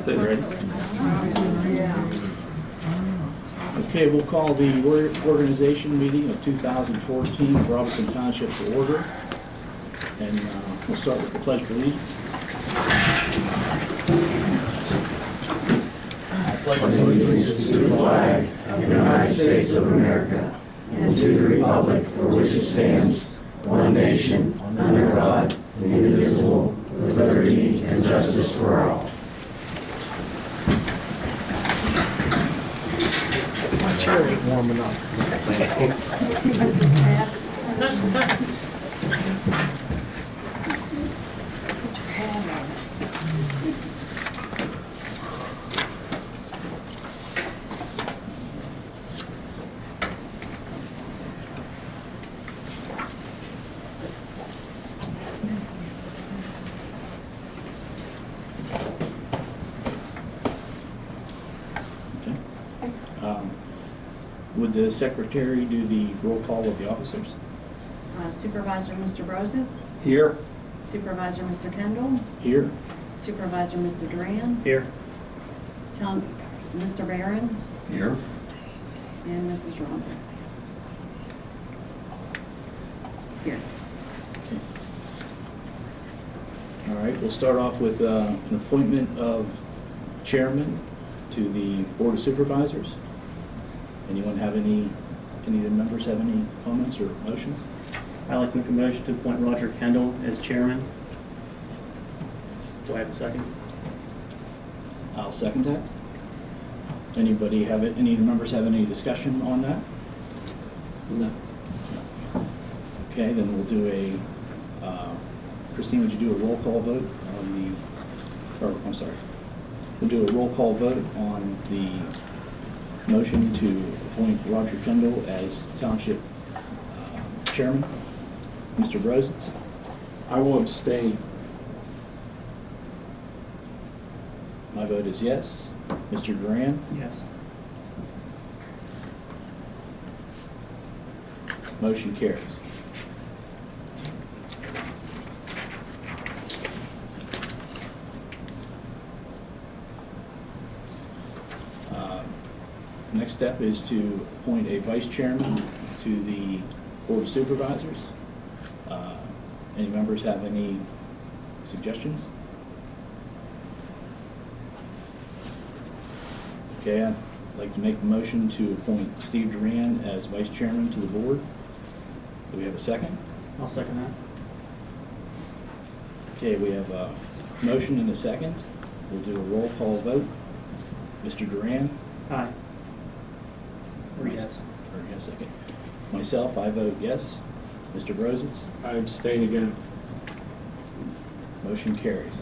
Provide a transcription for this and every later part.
Stay ready. Okay, we'll call the organization meeting of 2014 of Robertson Township to order. And we'll start with the Pledge of Allegiance. I pledge allegiance to the flag of the United States of America and to the republic for which it stands, one nation, under God, indivisible, with liberty and justice for all. My chair ain't warm enough. Would the secretary do the roll call of the officers? Supervisor Mr. Brozitz, Here. Supervisor Mr. Kendall, Here. Supervisor Mr. Duran, Here. Mr. Behrens, Here. and Mrs. Rosa. Here. Okay. All right, we'll start off with an appointment of chairman to the Board of Supervisors. Anyone have any of the members have any comments or motions? I'd like to make a motion to appoint Roger Kendall as chairman. Do I have a second? I'll second that. Anybody have it? Any of the members have any discussion on that? No. Okay, then we'll do a, Christine, would you do a roll call vote on the, or I'm sorry, we'll do a roll call vote on the motion to appoint Roger Kendall as Township Chairman. Mr. Brozitz? I will abstain. My vote is yes. Mr. Duran? Yes. Motion carries. Next step is to appoint a vice chairman to the Board of Supervisors. Any members have any suggestions? Okay, I'd like to make the motion to appoint Steve Duran as vice chairman to the board. Do we have a second? I'll second that. Okay, we have a motion and a second. We'll do a roll call vote. Mr. Duran? Aye. Or yes. Or yes, second. Myself, I vote yes. Mr. Brozitz? I abstain again. Motion carries.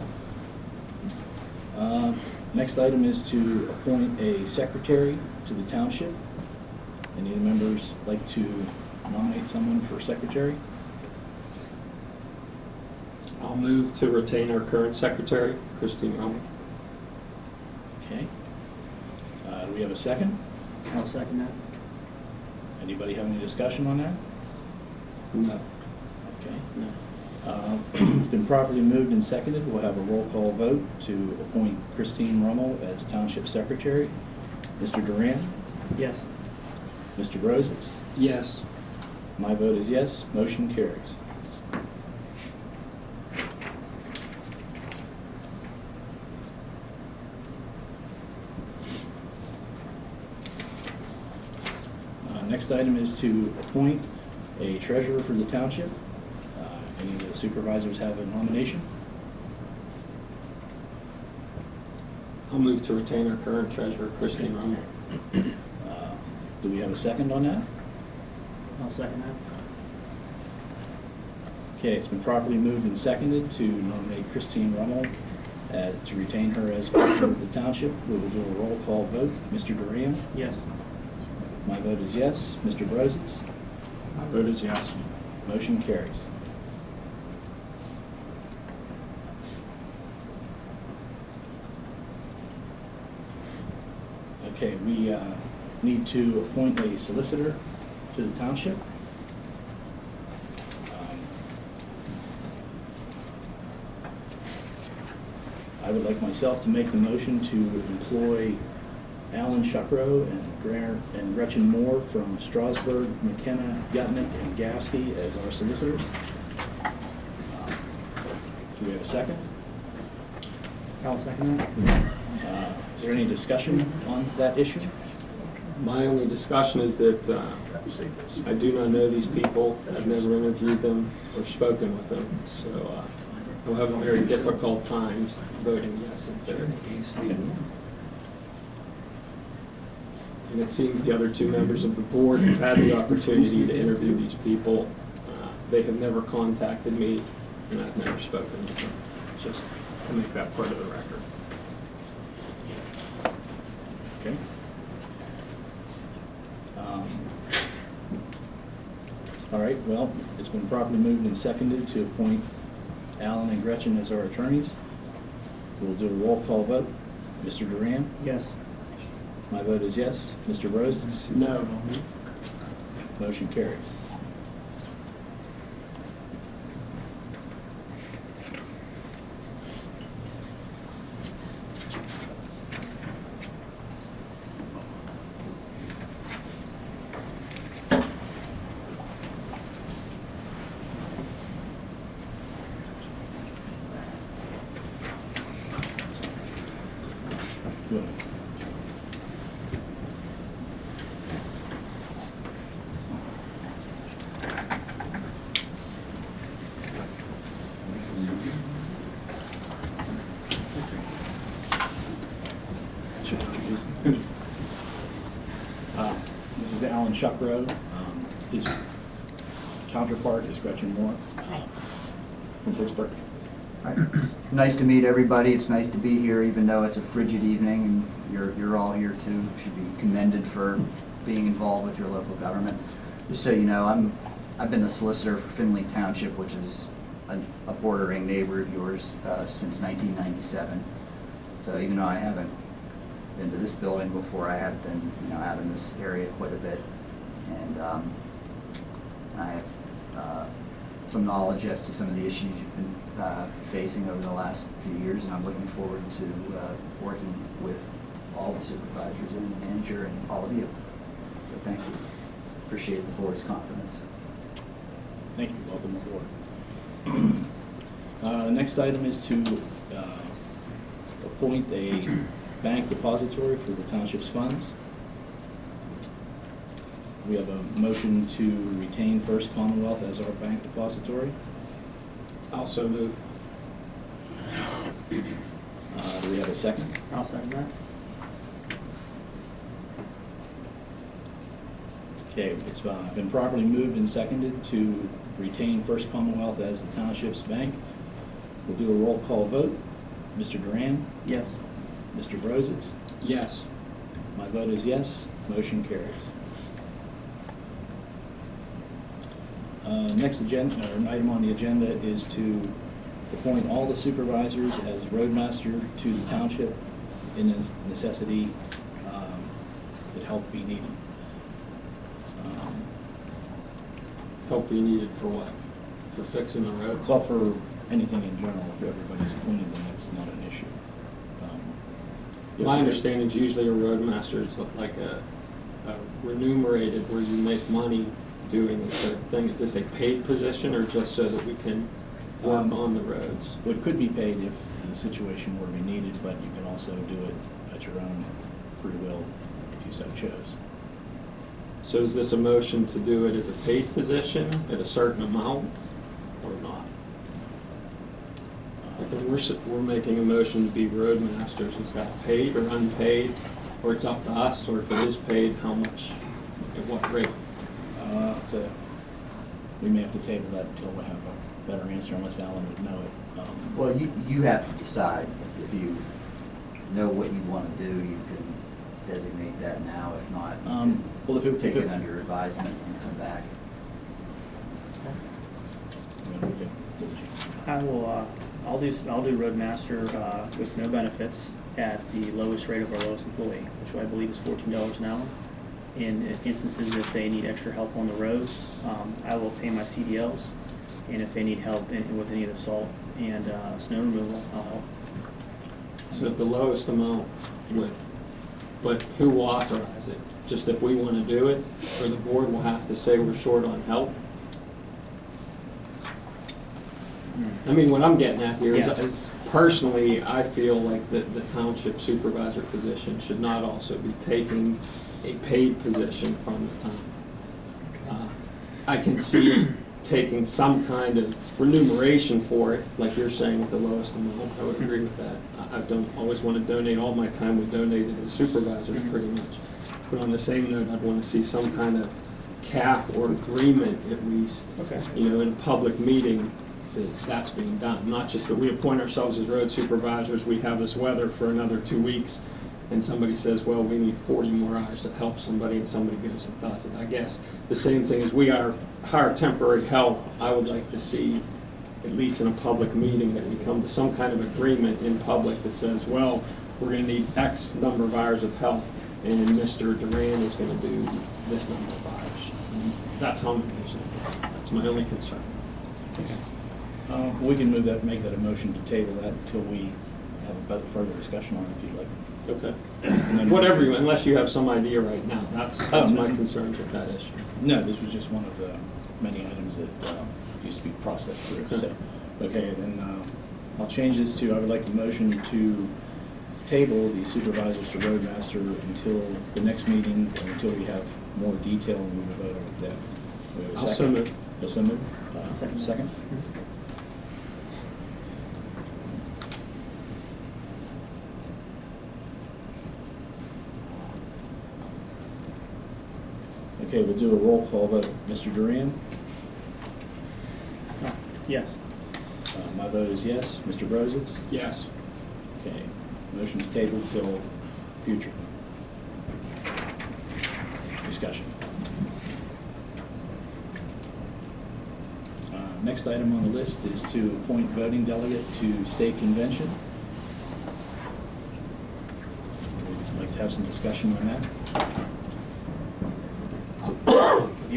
Next item is to appoint a secretary to the township. Any of the members like to nominate someone for secretary? I'll move to retain our current secretary, Christine Roman. Okay. Do we have a second? I'll second that. Anybody have any discussion on that? No. Okay. No. It's been properly moved and seconded. We'll have a roll call vote to appoint Christine Rummel as Township Secretary. Mr. Duran? Yes. Mr. Brozitz? Yes. My vote is yes. Motion carries. Next item is to appoint a treasurer for the township. Any of the supervisors have a nomination? I'll move to retain our current treasurer, Christine Roman. Do we have a second on that? I'll second that. Okay, it's been properly moved and seconded to nominate Christine Rummel to retain her as treasurer of the township. We will do a roll call vote. Mr. Duran? Yes. My vote is yes. Mr. Brozitz? My vote is yes. Motion carries. Okay, we need to appoint a solicitor to the township. I would like myself to make the motion to employ Alan Shuckrow and Gretchen Moore from Strasburg, McKenna, Gutnick, and Gasky as our solicitors. Do we have a second? I'll second that. Is there any discussion on that issue? My only discussion is that I do not know these people. I've never interviewed them or spoken with them, so we'll have a very difficult time voting yes in favor. And it seems the other two members of the board have had the opportunity to interview these people. They have never contacted me, and I've never spoken with them, just to make that part of the record. Okay. All right, well, it's been properly moved and seconded to appoint Alan and Gretchen as our attorneys. We'll do a roll call vote. Mr. Duran? Yes. My vote is yes. Mr. Rose? No. Motion carries. Good. Should I introduce him? This is Alan Shuckrow. His counterpart is Gretchen Moore from Pittsburgh. It's nice to meet everybody. It's nice to be here, even though it's a frigid evening, and you're all here too. Should be commended for being involved with your local government. Just so you know, I've been the solicitor for Findlay Township, which is a bordering neighbor of yours, since 1997. So even though I haven't been to this building before, I have been, out in this area quite a bit, and I have some knowledge as to some of the issues you've been facing over the last few years, and I'm looking forward to working with all the supervisors and the manager and all of you. So thank you. Appreciate the board's confidence. Thank you. Welcome aboard. The next item is to appoint a bank depository for the township's funds. We have a motion to retain First Commonwealth as our bank depository. Also move. Do we have a second? I'll second that. Okay, it's been properly moved and seconded to retain First Commonwealth as the township's bank. We'll do a roll call vote. Mr. Duran? Yes. Mr. Brozitz? Yes. My vote is yes. Motion carries. Next agenda, or item on the agenda is to appoint all the supervisors as roadmaster to the township in the necessity that help be needed. Help be needed for what? For fixing the road? Well, for anything in general, if everybody's clean, then it's not an issue. My understanding is usually a roadmaster is like a remunerated where you make money doing a certain thing. Is this a paid position or just so that we can work on the roads? Well, it could be paid if the situation were to be needed, but you can also do it at your own free will if you so chose. So is this a motion to do it as a paid position at a certain amount or not? Because we're making a motion to be roadmasters. Is that paid or unpaid? Or it's up to us? Or if it is paid, how much, at what rate? We may have to table that until we have a better answer, unless Alan would know it. Well, you have to decide. If you know what you want to do, you can designate that now. If not, you can Well, if take it under advisement and come back. I'll do roadmaster with no benefits at the lowest rate of our lowest employee, which I believe is $14 an hour. In instances if they need extra help on the roads, I will obtain my CDLs, and if they need help with any of the salt and snow removal, I'll help. So the lowest amount would, but who will authorize it? Just if we want to do it, or the board will have to say we're short on help? I mean, what I'm getting at here Yeah. is personally, I feel like the township supervisor position should not also be taking a paid position from the town. I can see taking some kind of remuneration for it, like you're saying with the lowest amount. I would agree with that. I don't always want to donate all my time. We donated to the supervisors pretty much. But on the same note, I'd want to see some kind of cap or agreement at least, Okay. you know, in a public meeting that that's being done. Not just that we appoint ourselves as road supervisors, we have this weather for another 2 weeks, and somebody says, well, we need 40 more hours to help somebody, and somebody goes and does it. I guess the same thing as we hire temporary help, I would like to see, at least in a public meeting, that we come to some kind of agreement in public that says, well, we're gonna need X number of hours of help, and Mr. Duran is gonna do this number of hours. And that's how I'm envisioning it. That's my only concern. We can make that a motion to table that until we have a better further discussion on it, if you'd like. Okay. And then- Whatever, unless you have some idea right now, that's my no. concerns with that issue. No, this was just one of the many items that used to be processed through, so. Okay, then I'll change this to, I would like a motion to table the supervisors to roadmaster until the next meeting, or until we have more detail and we will vote on that. We have a I'll second? so move. You'll so move? Second. Second? Okay, we'll do a roll call vote. Mr. Duran? Yes. My vote is yes. Mr. Brozitz? Yes. Okay, motion's tabled till future discussion. Next item on the list is to appoint voting delegate to state convention. We'd like to have some discussion on that.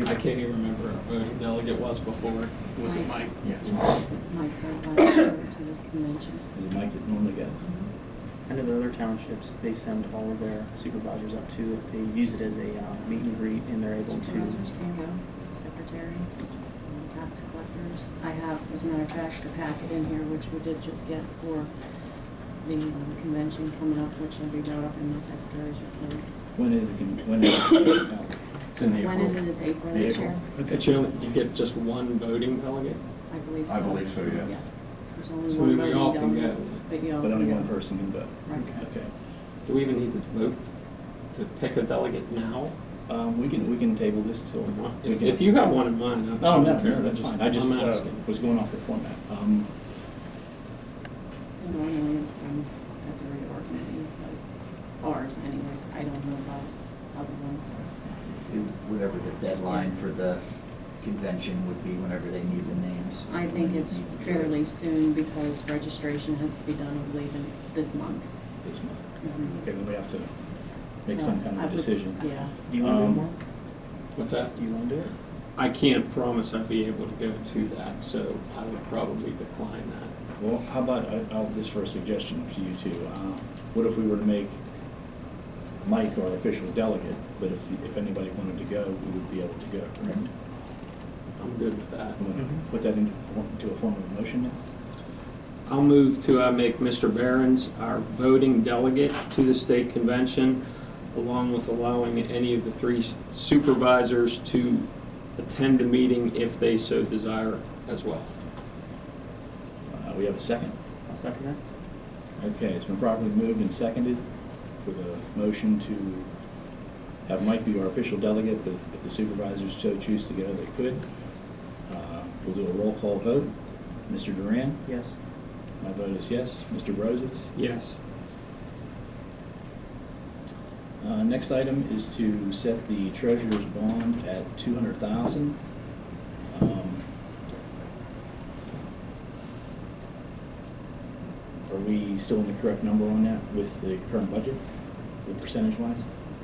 I can't even remember what our voting delegate was before. Was it Mike? Yes. Mike, advisor to the convention. Is it Mike that normally goes? I know the other townships, they send all of their supervisors up to it. They use it as a meet and greet, and they're able to. Supervisors can go, secretary, tax collectors. I have, as a matter of fact, the packet in here, which we did just get for the convention coming up, which will be brought up in the secretary's report. When is it? It's in When is it? It's April this year? But you get just one voting delegate? I believe so. I believe so, yeah. There's only So one we all voting can delegate, go. but you all But only can one go. person can vote. Right. Okay. Do we even need to vote to pick a delegate now? We can table this till. we can- If you have one in mind, I No, don't care. no, that's fine. I just I'm asking. was going off the format. And normally it's done at the reorg meeting, but it's ours anyways. I don't know about other ones. Whatever the deadline for the convention would be, whenever they need the names. I think it's fairly soon because registration has to be done, I believe, in this month. This month. Mhm. Okay, then we have to make So, some kind I of would- decision. Yeah. Do you want to do Um, more? What's that? Do you want to do it? I can't promise I'd be able to go to that, so I would probably decline that. Well, how about, this for a suggestion to you too. What if we were to make Mike our official delegate, but if anybody wanted to go, we would be able to go, correct? I'm good with that. You want to Mhm. put that into a form of a motion now? I'll move to make Mr. Behrens our voting delegate to the state convention, along with allowing any of the three supervisors to attend the meeting if they so desire as well. We have a second? I'll second that. Okay, it's been properly moved and seconded for the motion to have Mike be our official delegate, but if the supervisors so choose to go, they could. We'll do a roll call vote. Mr. Duran? Yes. My vote is yes. Mr. Brozitz? Yes. Next item is to set the treasurer's bond at $200,000. Are we still in the correct number on that with the current budget, the percentage-wise?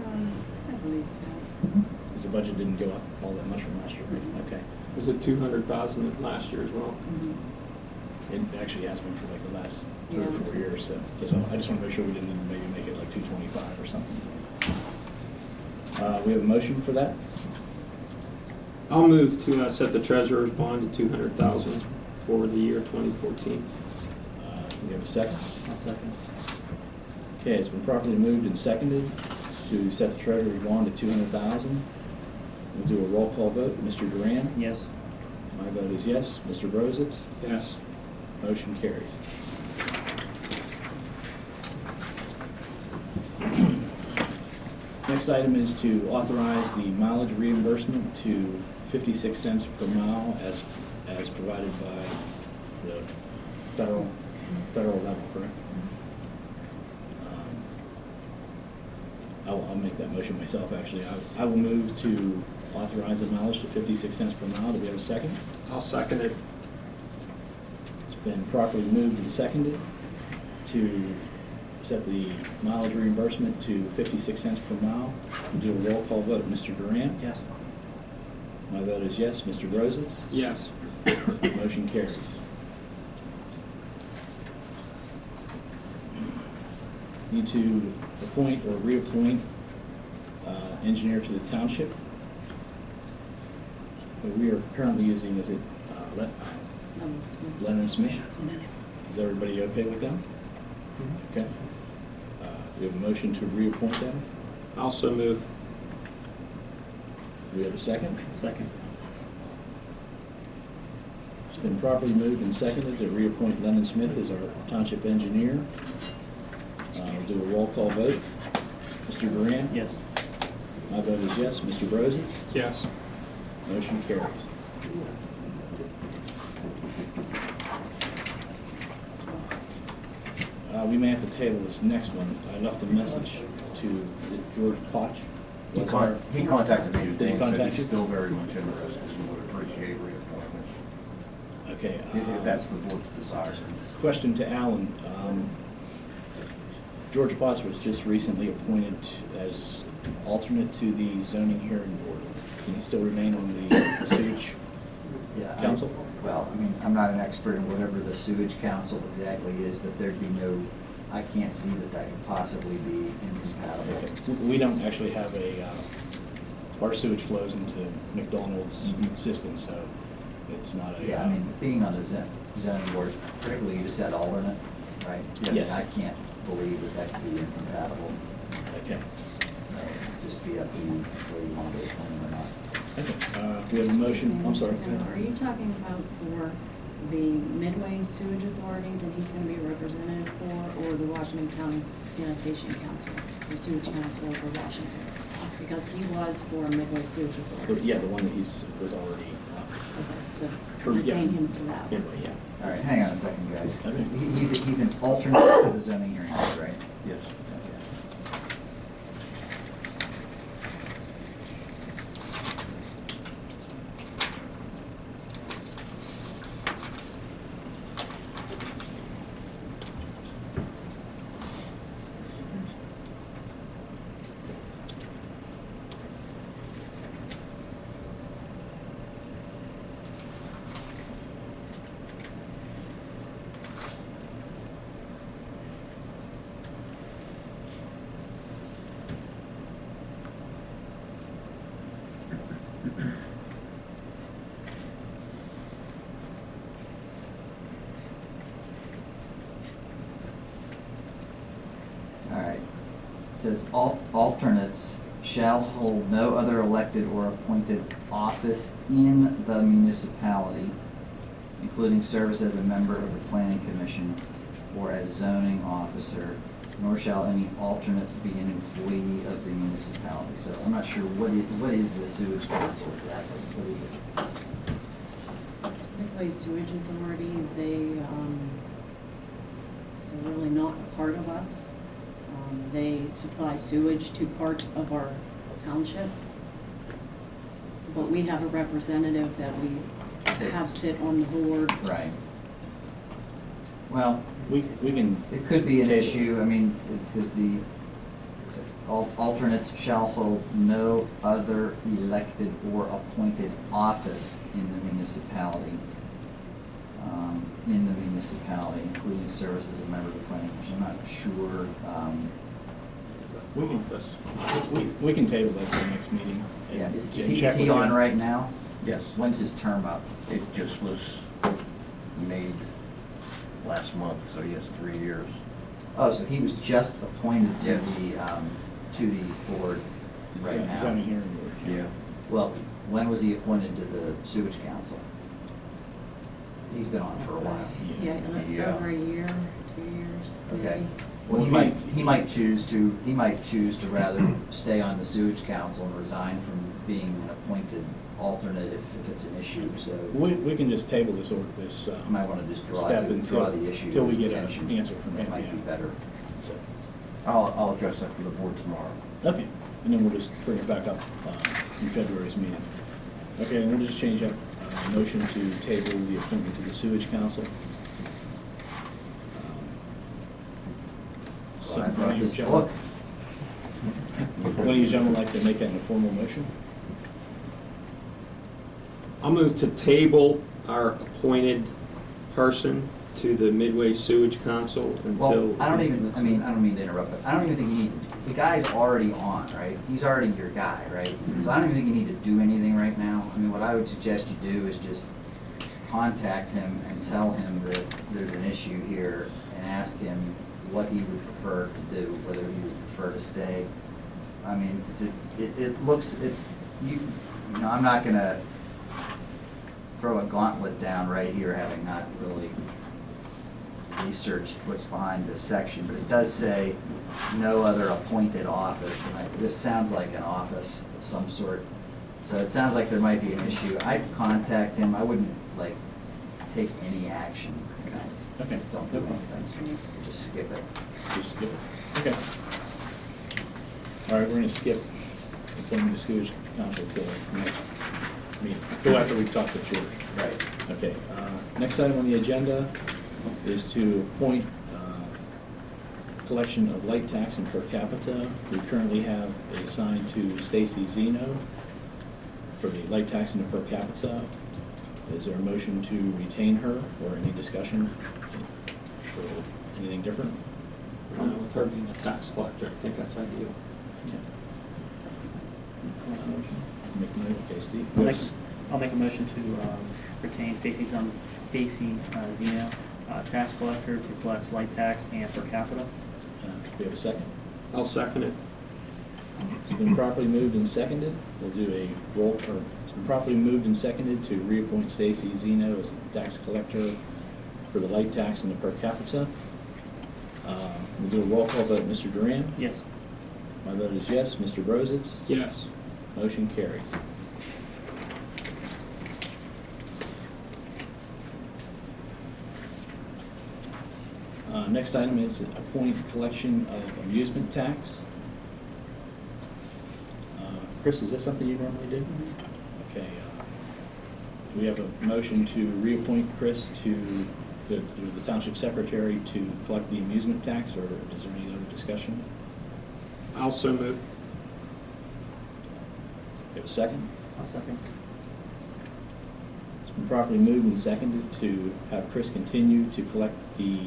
I believe so. Because the budget didn't go up all that much from last year, right? Okay. Was it 200,000 last year as well? Mhm. It actually has been for like the last 3 or Yeah. 4 years, so I just want to make sure we didn't maybe make it like 225 or something. We have a motion for that? I'll move to set the treasurer's bond at $200,000 for the year 2014. We have a second? I'll second. Okay, it's been properly moved and seconded to set the treasury bond at 200,000. We'll do a roll call vote. Mr. Duran? Yes. My vote is yes. Mr. Brozitz? Yes. Motion carries. Next item is to authorize the mileage reimbursement to 56 cents per mile as provided by the federal level, correct? I'll make that motion myself, actually. I will move to authorize the mileage to 56 cents per mile. Do we have a second? I'll second it. It's been properly moved and seconded to set the mileage reimbursement to 56 cents per mile. We'll do a roll call vote. Mr. Durant? Yes. My vote is yes. Mr. Brozitz? Yes. Motion carries. Need to appoint or reappoint engineer to the township. We are currently using, is it Lennon Smith? Is everybody okay with them? Okay. We have a motion to reappoint them. Also move. We have a second. Second. It's been properly moved and seconded to reappoint Lennon Smith as our township engineer. We'll do a roll call vote. Mr. Duran? Yes. My vote is yes. Mr. Brozitz? Yes. Motion carries. We may have to table this next one. I left a message to George Potch. He contacted me Did today he and said contact he's you? still very much interested and would appreciate reappointment, Okay. if that's the board's desire. Question to Alan. George Potts was just recently appointed as alternate to the zoning hearing board. Can he still remain on the sewage Yeah, council? Well, I mean, I'm not an expert in whatever the sewage council exactly is, but there'd be no, I can't see that that could possibly be incompatible. Okay. We don't actually have our sewage flows into McDonald's system, so it's not a. Yeah, I mean, being on the zoning board, particularly you just said alternate, right? Yes. I can't believe that that could be incompatible. Okay. Just be up to you whether you want to appoint him or not. Okay. We have a motion. I'm sorry. Are you talking about for the Midway Sewage Authority that he's going to be represented for, or the Washington County Sanitation Council, the Sewage Council for Washington? Because he was for Midway Sewage Authority. Yeah, the one that was already. Okay, so Yeah. retain him for that one. Anyway, yeah. All right, hang on a second, guys. Okay. He's an alternate to the zoning hearing board, right? Yes. All right. It says alternates shall hold no other elected or appointed office in the municipality, including service as a member of the planning commission or as zoning officer, nor shall any alternate be an employee of the municipality. So I'm not sure what is the sewage council exactly? What is it? Midway Sewage Authority, they're really not a part of us. They supply sewage to parts of our township. But we have a representative that we have It's- sit on the board. Right. Well, We can. it could be an issue, I mean, because the alternates shall hold no other elected or appointed office in the municipality. in the municipality, including service as a member of the planning commission. I'm not sure, We can, We can table that to the next meeting. and- yeah, and is check he with on him. right now? Yes. When's his term up? It just was made last month, so he has 3 years. Oh, so he was just appointed to Yes. to the board right now? Zoning hearing board. Yeah. Well, when was he appointed to the sewage council? He's been on for a while. Yeah, Yeah. over a year, 2 years, maybe. Okay. Well, he might choose to rather stay on the sewage council and resign from being an appointed alternate if it's an issue, so We can just table this, or this, you might want to just step draw the issue until to we his get an attention. answer from him. That might be yeah. better. So, I'll address that for the board tomorrow. okay, and then we'll just bring it back up in February's meeting. Okay, and we'll just change up motion to table the appointment to the sewage council. Well, I brought this book. One of you gentlemen like to make that in a formal motion? I'll move to table our appointed person to the Midway Sewage Council until. Well, I don't mean to interrupt, but I don't even think you need, the guy's already on, right? He's already your guy, right? So I don't even think you need to do anything right now. I mean, what I would suggest you do is just contact him and tell him that there's an issue here and ask him what he would prefer to do, whether he would prefer to stay. I mean, 'cause you know, I'm not gonna throw a gauntlet down right here, having not really researched what's behind this section, but it does say no other appointed office, and this sounds like an office of some sort. So it sounds like there might be an issue. I'd contact him. I wouldn't, like, take any action. Okay. Just don't do anything. Just skip it. Just skip it. Okay. All right, we're gonna skip appointment to sewage council till next meeting, till after we talk to George. Right. Okay, next item on the agenda is to appoint collection of light tax and per capita. We currently have it assigned to Stacy Zeno for the light tax and the per capita. Is there a motion to retain her, or any discussion for anything different? With her being a tax collector, I think that's ideal. Okay. Make a motion. Okay, Steve. I'll make a motion to retain Stacy Zeno, tax collector, to collect light tax and per capita. Do we have a second? I'll second it. It's been properly moved and seconded. We'll do a roll, or it's been properly moved and seconded to reappoint Stacy Zeno as the tax collector for the light tax and the per capita. We'll do a roll call vote. Mr. Duran? Yes. My vote is yes. Mr. Brozitz? Yes. Motion carries. Next item is appoint collection of amusement tax. Chris, is that something you normally do? Okay. Do we have a motion to reappoint Chris to the township secretary to collect the amusement tax, or is there any other discussion? Also move. Do we have a second? I'll second. It's been properly moved and seconded to have Chris continue to collect the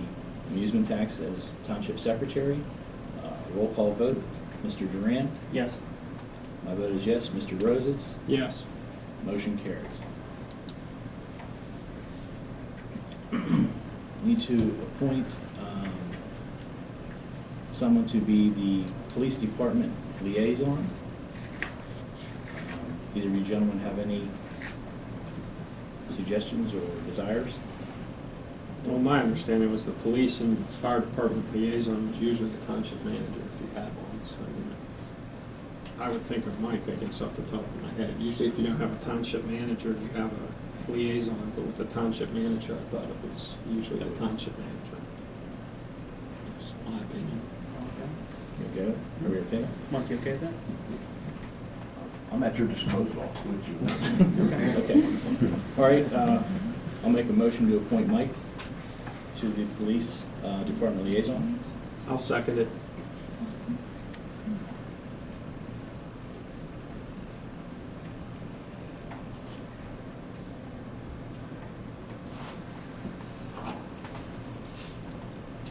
amusement tax as township secretary. Roll call vote. Mr. Duran? Yes. My vote is yes. Mr. Brozitz? Yes. Motion carries. Need to appoint someone to be the police department liaison. Either of you gentlemen have any suggestions or desires? Well, my understanding was the police and fire department liaison was usually the township manager if you had one, so I would think of Mike, I guess off the top of my head. Usually if you don't have a township manager, you have a liaison, but with the township manager, I thought it was usually the township manager. That's my opinion. You okay? Are we okay? Mark, you okay with that? I'm at your disposal, would you? Okay. All right, I'll make a motion to appoint Mike to the police department liaison. I'll second it.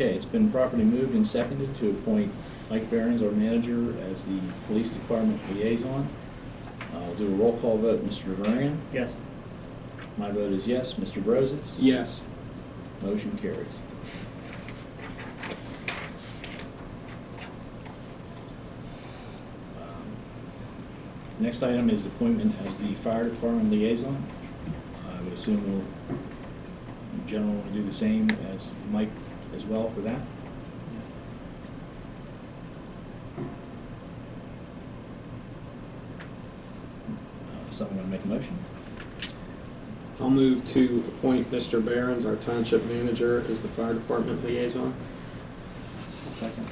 Okay, it's been properly moved and seconded to appoint Mike Behrens, our manager, as the police department liaison. I'll do a roll call vote. Mr. Duran? Yes. My vote is yes. Mr. Brozitz? Yes. Motion carries. Next item is appointment as the fire department liaison. I would assume we'll, in general, want to do the same as Mike as well for that. Someone want to make a motion? I'll move to appoint Mr. Behrens, our township manager, as the fire department liaison. Second.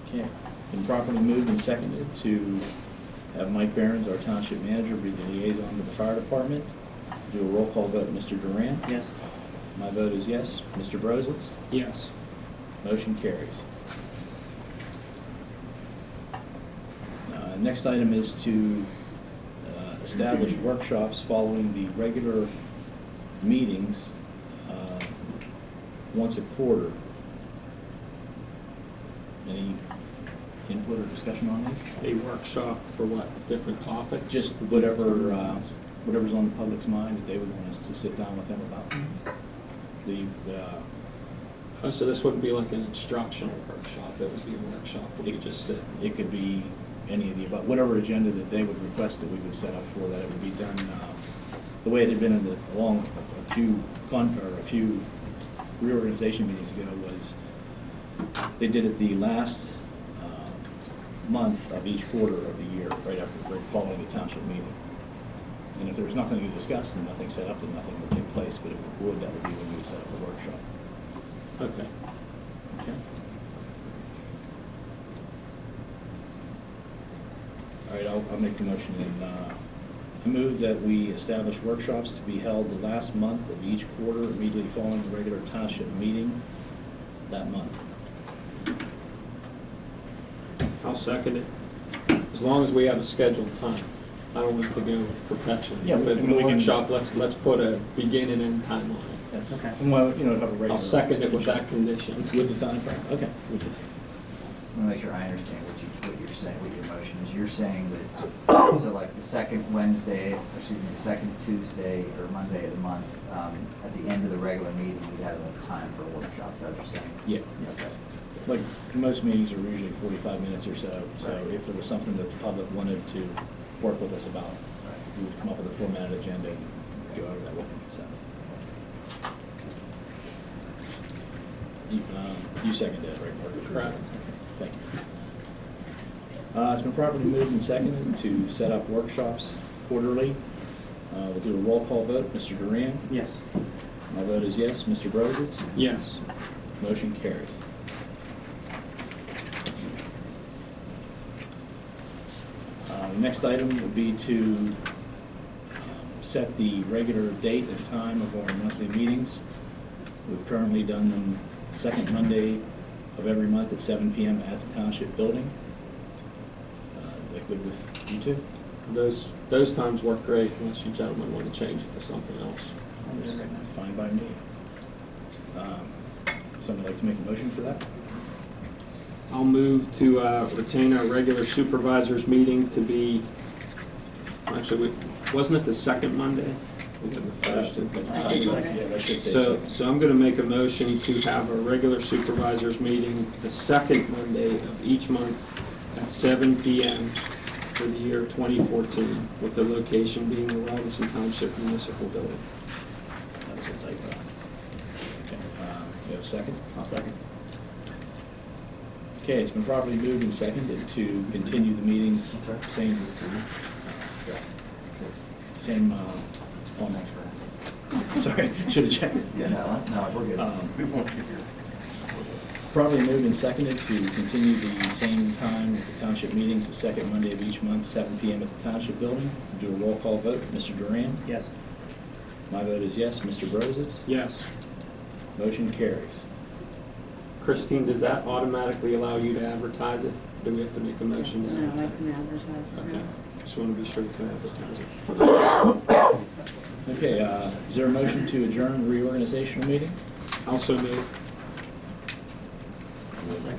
Okay, been properly moved and seconded to have Mike Behrens, our township manager, be the liaison to the fire department. Do a roll call vote. Mr. Duran? Yes. My vote is yes. Mr. Brozitz? Yes. Motion carries. Next item is to establish workshops following the regular meetings once a quarter. Any input or discussion on these? A workshop for what, different topic? Just whatever, whatever's on the public's mind that they would want us to sit down with them about. Oh, so this wouldn't be like an instructional workshop, it would be a workshop where you just sit. It could be any of the above, whatever agenda that they would request that we would set up for that. It would be done the way it had been in the along a few reorganization meetings ago was they did it the last month of each quarter of the year, right following the township meeting. And if there was nothing to discuss and nothing set up, then nothing would take place. But if it would, that would be when we would set up the workshop. Okay. Okay. All right, I'll make the motion and I move that we establish workshops to be held the last month of each quarter immediately following the regular township meeting that month. I'll second it. As long as we have a scheduled time. I don't want to go perpetually. Yeah, If I it's mean, a we can- workshop, let's put a begin and end time on it. That's, Okay. well, you know, have a regular. I'll second it with that condition. With the time frame, okay. I want to make sure I understand what you're saying, what your motion is. You're saying that, so like the second Wednesday, excuse me, the second Tuesday or Monday of the month, at the end of the regular meeting, we'd have enough time for a workshop, that's what you're saying? Yeah. Okay. Like, most meetings are usually 45 minutes or so, so Right. if there was something that the public wanted to work with us about, we would come up with a formatted agenda and go over that with them, so. You seconded that, right, Mark? Correct. Okay, thank you. It's been properly moved and seconded to set up workshops quarterly. We'll do a roll call vote. Mr. Duran? Yes. My vote is yes. Mr. Brozitz? Yes. Motion carries. Next item would be to set the regular date and time of our monthly meetings. We've currently done them second Monday of every month at 7 p.m. at the Township Building. Is that good with you two? Those times work great unless you gentlemen want to change it to something else. Fine by me. Somebody like to make a motion for that? I'll move to retain our regular supervisors meeting to be, actually, wasn't it the second Monday? We got the first. Yeah, that should say So, second. so I'm going to make a motion to have a regular supervisors meeting the second Monday of each month at 7 p.m. for the year 2014, with the location being the Robinson Township Municipal Building. That was a typo. Okay, you have a second? I'll second. Okay, it's been properly moved and seconded to continue the meetings, same format. Sorry, should have checked. Yeah, no, we're good. We won't get here. Properly moved and seconded to continue the same time at the township meetings, the second Monday of each month, 7 p.m. at the township building. Do a roll call vote. Mr. Duran? Yes. My vote is yes. Mr. Brozitz? Yes. Motion carries. Christine, does that automatically allow you to advertise it? Do we have to make a motion to No, I advertise? can advertise it. Okay, just want to be sure you can advertise it. Okay, is there a motion to adjourn the reorganizational meeting? Also move. Second.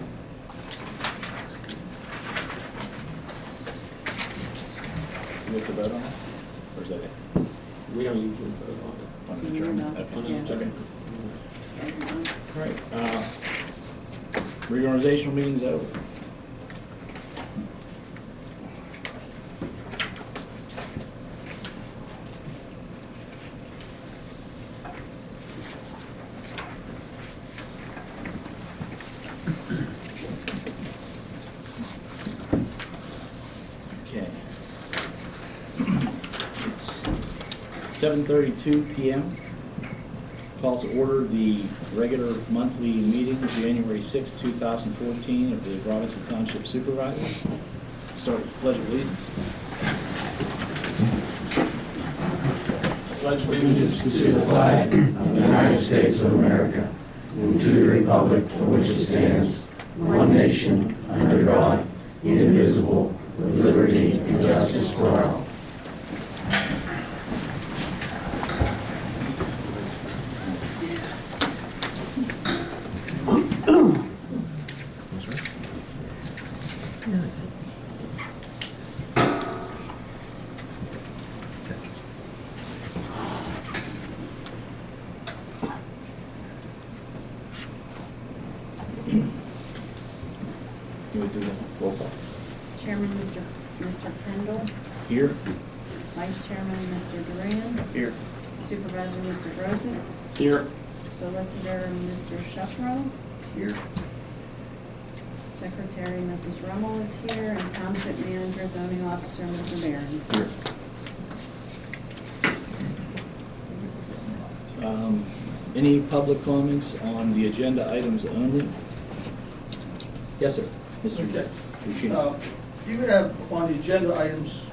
Do we have to vote on that? Or is that it? We don't usually vote on it. On the adjournment? No. Okay. On Yeah. it. Okay. Everyone. All right. Reorganizational meeting's over. Okay. It's 7:32 PM. Call to order the regular monthly meeting, January 6, 2014, of the Robinson Township Supervisors. Start with the Pledge of Allegiance. Pledge of Allegiance to the flag of the United States of America and to the republic for which it stands, one nation, under God, indivisible, with liberty and justice for all. You would do the roll call. Chairman, Mr. Kendall, Here. Vice Chairman, Mr. Duran, Here. Supervisor, Mr. Brosens, Here. Solicitor, Mr. Shuffro, Here. Secretary, Mrs. Rummel is here, and Township Manager, Zoning Officer, Mr. Behrens. Here. Any public comments on the agenda items only? Yes, sir. Mr. Okay. Lucchino. You would have on the agenda items,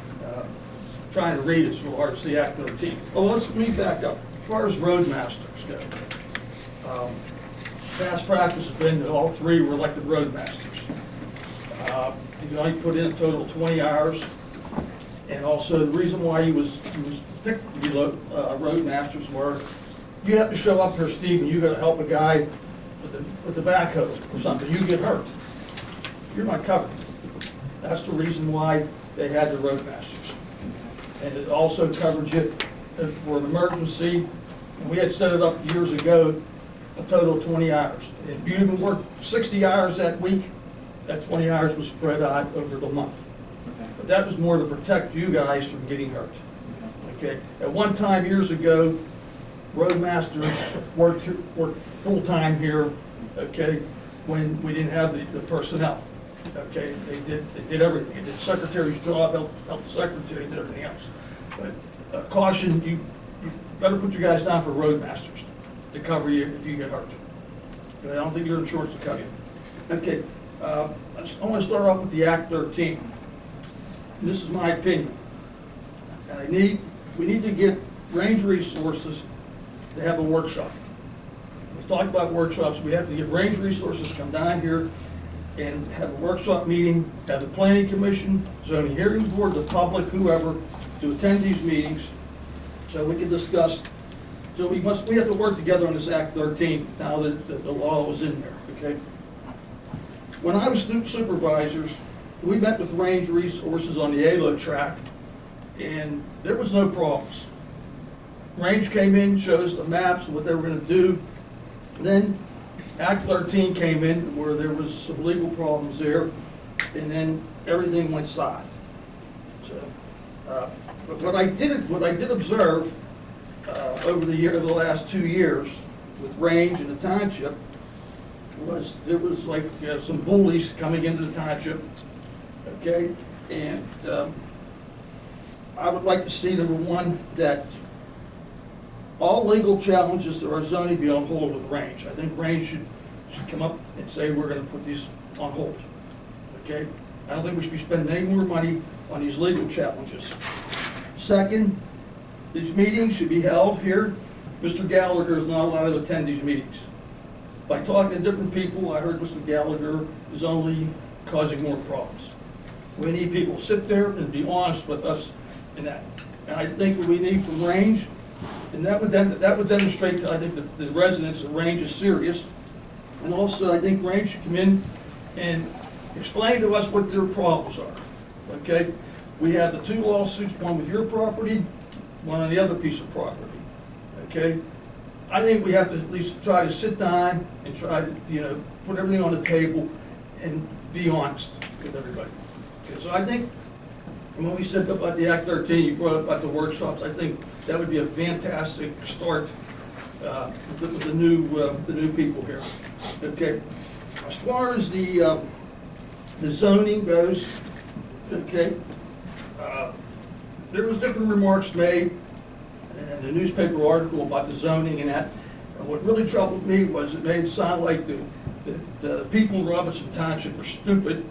trying to read it so hard to see Act 13. Oh, let me back up. As far as roadmasters go, past practice has been that all three were elected roadmasters. You only put in a total of 20 hours. And also, the reason why he was picked to be roadmasters were, you have to show up here, Steve, and you gotta help a guy with the backhoe or something, you get hurt. You're not covered. That's the reason why they had the roadmasters. And it also covered you for an emergency, and we had set it up years ago, a total of 20 hours. If you even worked 60 hours that week, that 20 hours was spread out over the month. But that was more to protect you guys from getting hurt. Okay. At one time, years ago, roadmasters worked full-time here, okay, when we didn't have the personnel. Okay, they did everything. They did secretary's job, helped the secretary, did everything else. But caution, you better put your guys down for roadmasters to cover you if you get hurt. Okay, I don't think your insurance will cover you. Okay, I want to start off with the Act 13. And this is my opinion. We need to get range resources to have a workshop. We talked about workshops. We have to get range resources, come down here and have a workshop meeting, have the planning commission, zoning hearing board, the public, whoever, to attend these meetings so we can discuss. So we have to work together on this Act 13 now that the law is in there, okay? When I was supervisors, we met with range resources on the ALO track, and there was no problems. Range came in, showed us the maps, what they were gonna do. Then Act 13 came in where there was some legal problems there, and then everything went south. So, but what I did observe over the last 2 years with range in the township was there was like some bullies coming into the township, okay? And I would like to see, number one, that all legal challenges to our zoning be on hold with range. I think range should come up and say, we're gonna put these on hold, okay? I don't think we should be spending any more money on these legal challenges. Second, these meetings should be held here. Mr. Gallagher is not allowed to attend these meetings. By talking to different people, I heard Mr. Gallagher is only causing more problems. We need people to sit there and be honest with us in that. And I think what we need from range, and that would demonstrate, I think, the residents of range is serious. And also, I think Range should come in and explain to us what their problems are, okay? We have the 2 lawsuits, one with your property, one on the other piece of property, okay? I think we have to at least try to sit down and try to, put everything on the table and be honest with everybody. Okay, so I think, when we said about the Act 13, you brought up about the workshops, I think that would be a fantastic start with the new people here. Okay, as far as the zoning goes, okay, there was different remarks made in the newspaper article about the zoning and that. And what really troubled me was it made it sound like the people in Robinson Township are stupid,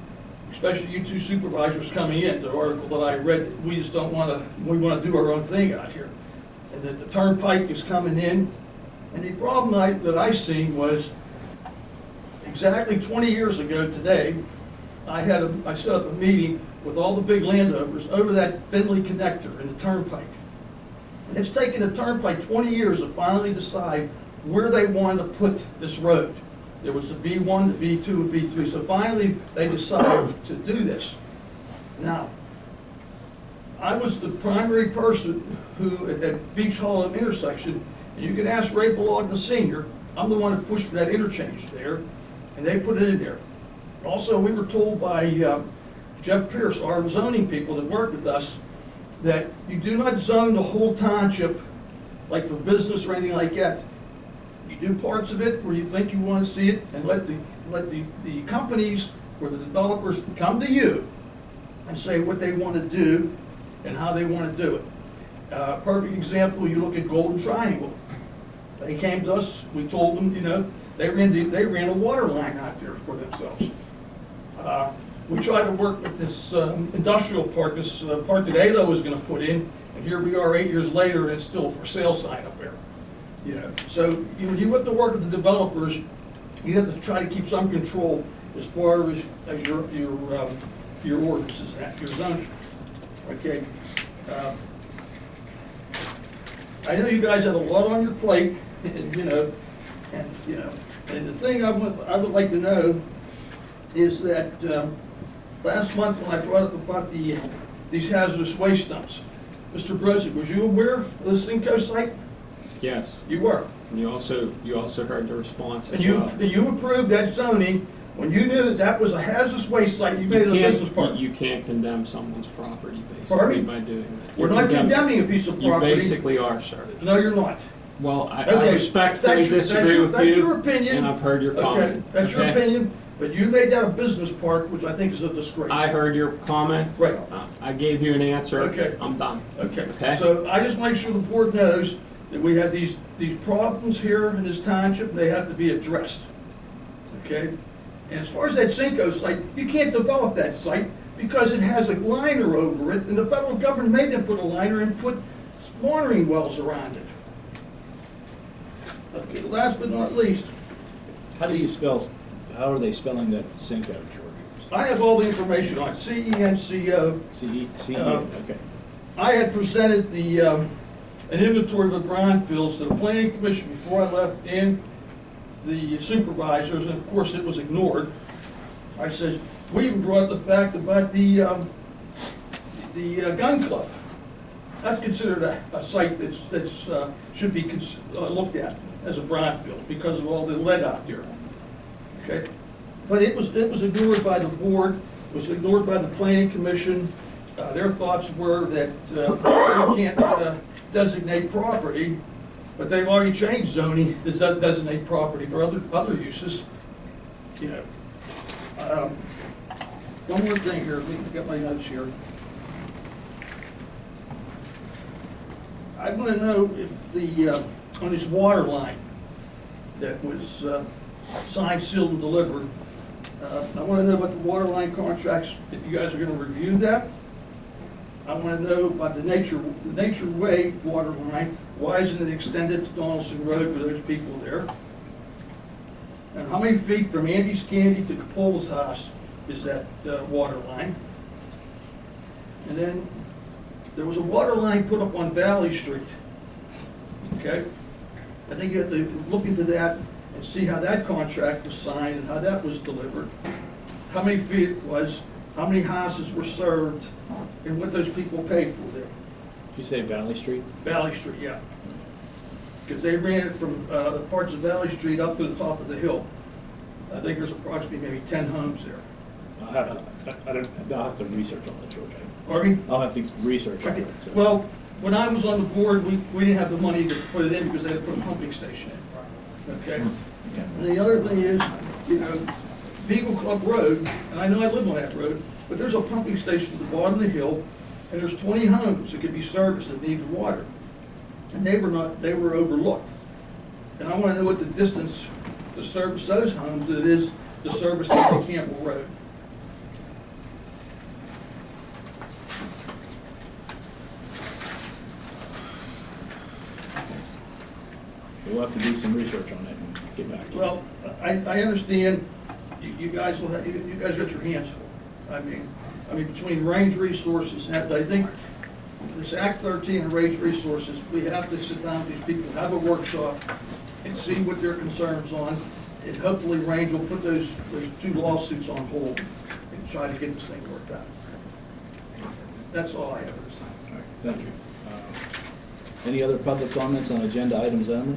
especially you 2 supervisors coming in. The article that I read, we just don't want to, we want to do our own thing out here. And that the turnpike is coming in. And the problem that I seen was exactly 20 years ago today, I set up a meeting with all the big landowners over that Finley connector in the turnpike. And it's taken the turnpike 20 years to finally decide where they wanted to put this road. There was the B1, the B2, and B3. So finally, they decided to do this. Now, I was the primary person who, at that Beach Hollow intersection, and you can ask Ray Bologna Sr., I'm the one who pushed for that interchange there, and they put it in there. Also, we were told by Jeff Pierce, our zoning people that work with us, that you do not zone the whole township, like for business or anything like that. You do parts of it where you think you want to see it, and let the companies or the developers come to you and say what they want to do and how they want to do it. Perfect example, you look at Golden Triangle. They came to us, we told them, they ran a water line out there for themselves. We tried to work with this industrial park, this park that ALO was going to put in, and here we are 8 years later, and it's still a for sale sign up there. So when you have to work with the developers, you have to try to keep some control as far as your ordinances, your zoning. Okay. I know you guys have a lot on your plate, and and the thing I would like to know is that last month when I brought up about these hazardous waste dumps, Mr. Brosick, was you aware of the Cinco site? Yes. You were. And you also heard the response as And well. you approved that zoning when you knew that was a hazardous waste site, you made it a business park. You can't condemn someone's property Pardon basically me? by doing that. We're not condemning a piece of You property. basically are, sir. No, you're not. Well, I Okay, respectfully disagree with you. That's your opinion. And I've heard your Okay, comment. that's your okay? opinion, but you made that a business park, which I think is a disgrace. I heard your comment. Right. I gave you an answer. Okay. I'm done. Okay, Okay? so I just make sure the board knows that we have these problems here in this township, and they have to be addressed. Okay? And as far as that Cinco site, you can't develop that site because it has a liner over it, and the federal government made them put a liner and put monitoring wells around it. Okay, last but not least, How are they spelling that Cinco, George? I have all the information on CENCO. C-E, okay. I had presented an inventory of the brownfields to the planning commission before I left and the supervisors, and of course it was ignored. I says, we even brought up the fact about the gun club. That's considered a site that's should be looked at as a brownfield because of all the lead out there. Okay, but it was ignored by the board. It was ignored by the planning commission. Their thoughts were that we can't designate property, but they've already changed zoning to designate property for other uses. One more thing here. Let me get my notes here. I want to know if on this water line that was signed, sealed, and delivered, I want to know about the water line contracts, if you guys are going to review that. I want to know about the Nature Way water line. Why isn't it extended to Donaldson Road for those people there? And how many feet from Andy's Candy to Capola's house is that water line? And then there was a water line put up on Valley Street. Okay? I think you have to look into that and see how that contract was signed and how that was delivered, how many feet it was, how many houses were served, and what those people paid for there. Did you say Valley Street? Valley Street, yeah. Because they ran it from the parts of Valley Street up to the top of the hill. I think there's approximately maybe 10 homes there. I'll have to research on it, George. Pardon me? I'll have to research on Okay. it. So. Well, when I was on the board, we didn't have the money to put it in because they had to put a pumping station in. Okay? Okay. And the other thing is, you know, Beagle Club Road, and I know I live on that road, but there's a pumping station at the bottom of the hill, and there's 20 homes that could be serviced that needs water. And they were overlooked. And I want to know what the distance to service those homes that it is to service County Campbell Road. We'll have to do some research on it and get back to you. Well, I understand you guys will have, you guys got your hands full. I mean, between range resources and that, I think this Act 13 and range resources, we have to sit down with these people, have a workshop, and see what their concerns on, and hopefully range will put those two lawsuits on hold and try to get this thing worked out. That's all I have at this time. All right, thank you. Any other public comments on agenda items only?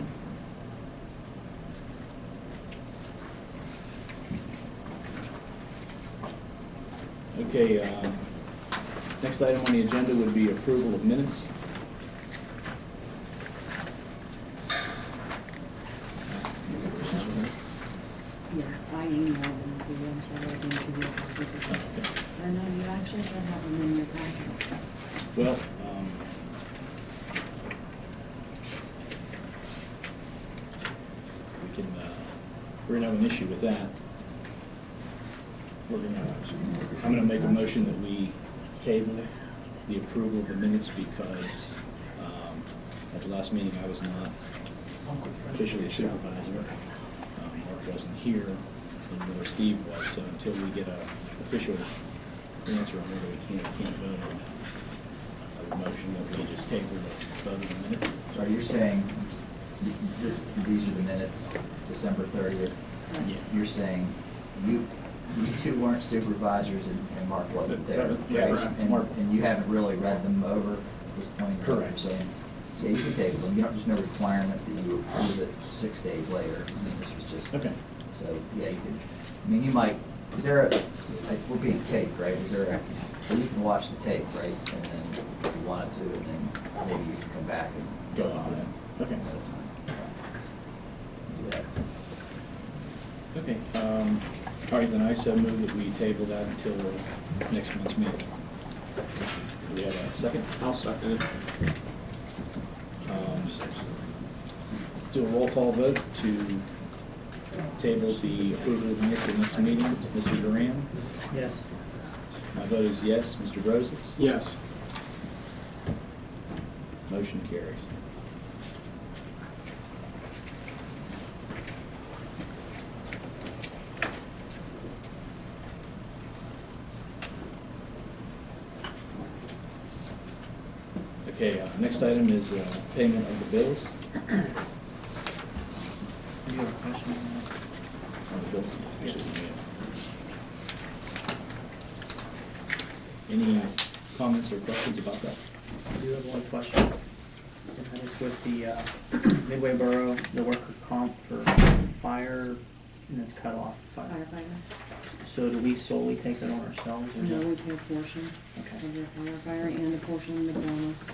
Okay, next item on the agenda would be approval of minutes. Yeah, I emailed them to you, I'm sorry I didn't give you a copy. Okay. Or no, you actually should have them in your packet. Well, we're gonna have an issue with that. I'm gonna make a motion that we table the approval of the minutes because at the last meeting I was not officially a supervisor. Mark wasn't here, and nor Steve was, so until we get a official answer on whether we can't vote on it, I would motion that we just table the vote of the minutes. So you're saying, these are the minutes, December 30th? Yeah. You're saying you two weren't supervisors and Mark wasn't there, Yeah, right? right. And, Mark. and you haven't really read them over at this point? Is what you're Correct. saying? Yeah, you can table them. There's no requirement that you approve it 6 days later. I mean, this was just. Okay. So, yeah, you could, I mean, you might, is there we're being taped, right? Is there so you can watch the tape, right? And then if you wanted to, and then maybe you can come back and Go go on on it. it. Okay. Another time. Do that. Okay, all right, then I so move that we table that until next month's meeting. Do we have a second? I'll second it. Do a roll call vote to table the approval of minutes at next meeting. Mr. Duran? Yes. My vote is yes. Mr. Brozis? Yes. Motion carries. Okay, next item is payment of the bills. Do you have a question on that? On the bills. Yes. Any comments or questions about that? I do have one question. And that is with the Midway Borough, the worker comp for fire, and it's cut off. Firefighter. So do we solely take that on ourselves or No, no? we pay a portion Okay. of their firefighter and a portion of McDonald's.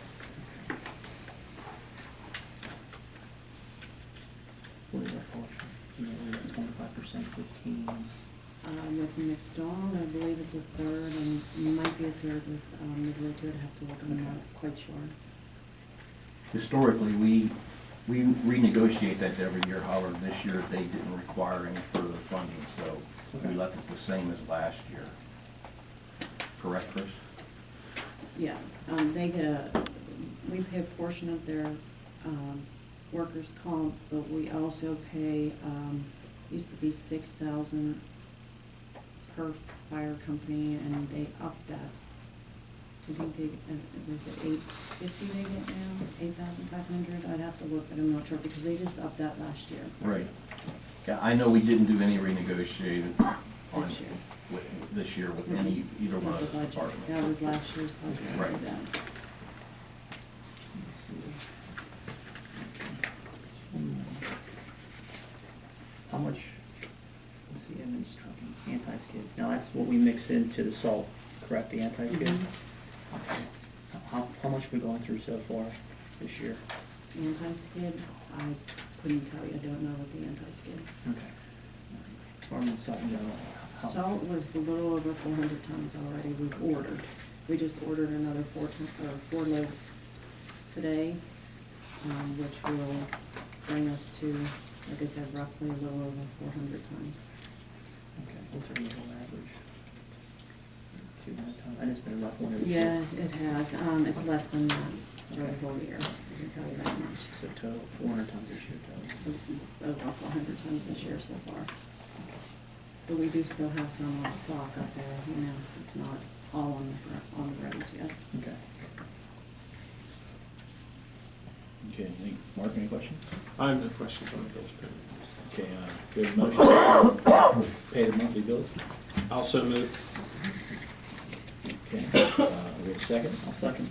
What is our portion? You know, we have 25%, 15. With McDonald, I believe it's a third, and it might be a third with Midway too. I'd have to look, I'm not quite sure. Historically, we renegotiate that every year, however, this year they didn't require any further funding, so we left it the same as last year. Correct, Chris? Yeah, they get we pay a portion of their workers' comp, but we also pay, used to be $6,000 per fire company, and they upped that. I think they, was it $850 they get now, $8,500? I'd have to look, but I'm not sure, because they just upped that last year. Right. Yeah, I know we didn't do any renegotiating on, This year. with, this year with any, either one With of the those budget. departments. That was last year's budget. I Right. did that. Let's see. How much, let's see, Evans trucking, anti-skid. Now, that's what we mix into the salt, correct, the anti-skid? Mhm. Okay. How much have we gone through so far this year? Anti-skid, I couldn't tell you, I don't know what the anti-skid. Okay. Or I mean, salt in general. How- Salt was a little over 400 tons already we've ordered. We just ordered another 4 loads today, which will bring us to, like I said, roughly a little over 400 tons. Okay, what's our usual average? 200 tons, and it's been a rough one every Yeah, year. it has, it's less than that for the whole year, I can tell you that much. So total, 400 tons this year total. Over 400 tons this year so far. But we do still have some on stock up there, you know, it's not all on the roads yet. Okay. Okay, Mark, any questions? I have no questions on the bills payment. Okay, we have a motion to pay the monthly bills. Also move. Okay, we have a second. I'll second.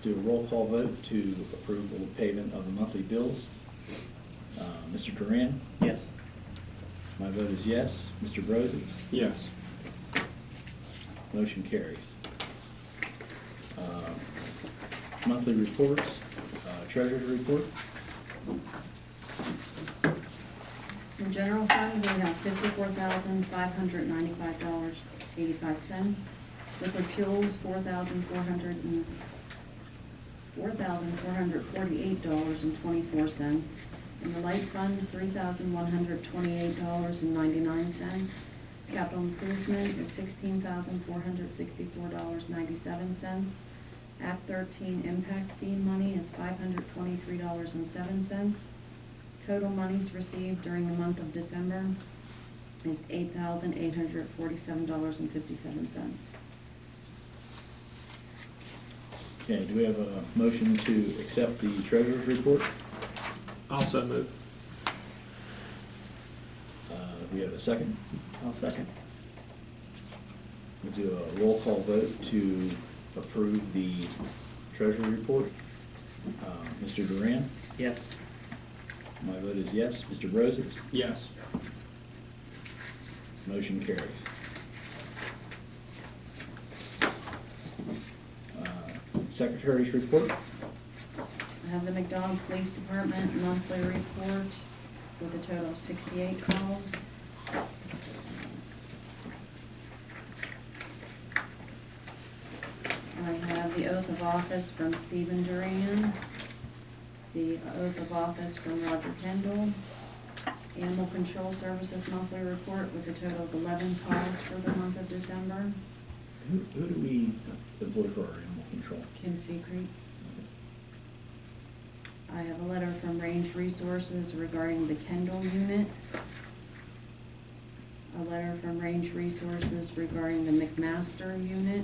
Do a roll call vote to approve the payment of the monthly bills. Mr. Duran, Yes. my vote is yes. Mr. Brosens, Yes. motion carries. Monthly reports, treasurer's report. In general fund, we have $54,595.85. Liquid fuels, $4,448.24. In the light fund, $3,128.99. Capital improvement is $16,464.97. Act 13 impact fee money is $523.07. Total monies received during the month of December is $8,847.57. Okay, do we have a motion to accept the treasurer's report? Also move. We have a second. I'll second. We'll do a roll call vote to approve the treasury report. Mr. Duran, Yes. my vote is yes. Mr. Brosens, Yes. motion carries. Secretary's report. I have the McDonald Police Department monthly report with a total of 68 calls. I have the oath of office from Stephen Duran, the oath of office from Roger Kendall, Animal Control Services monthly report with a total of 11 calls for the month of December. Who do we employ for our animal control? Kim Secret. I have a letter from Range Resources regarding the Kendall unit. A letter from Range Resources regarding the McMaster unit.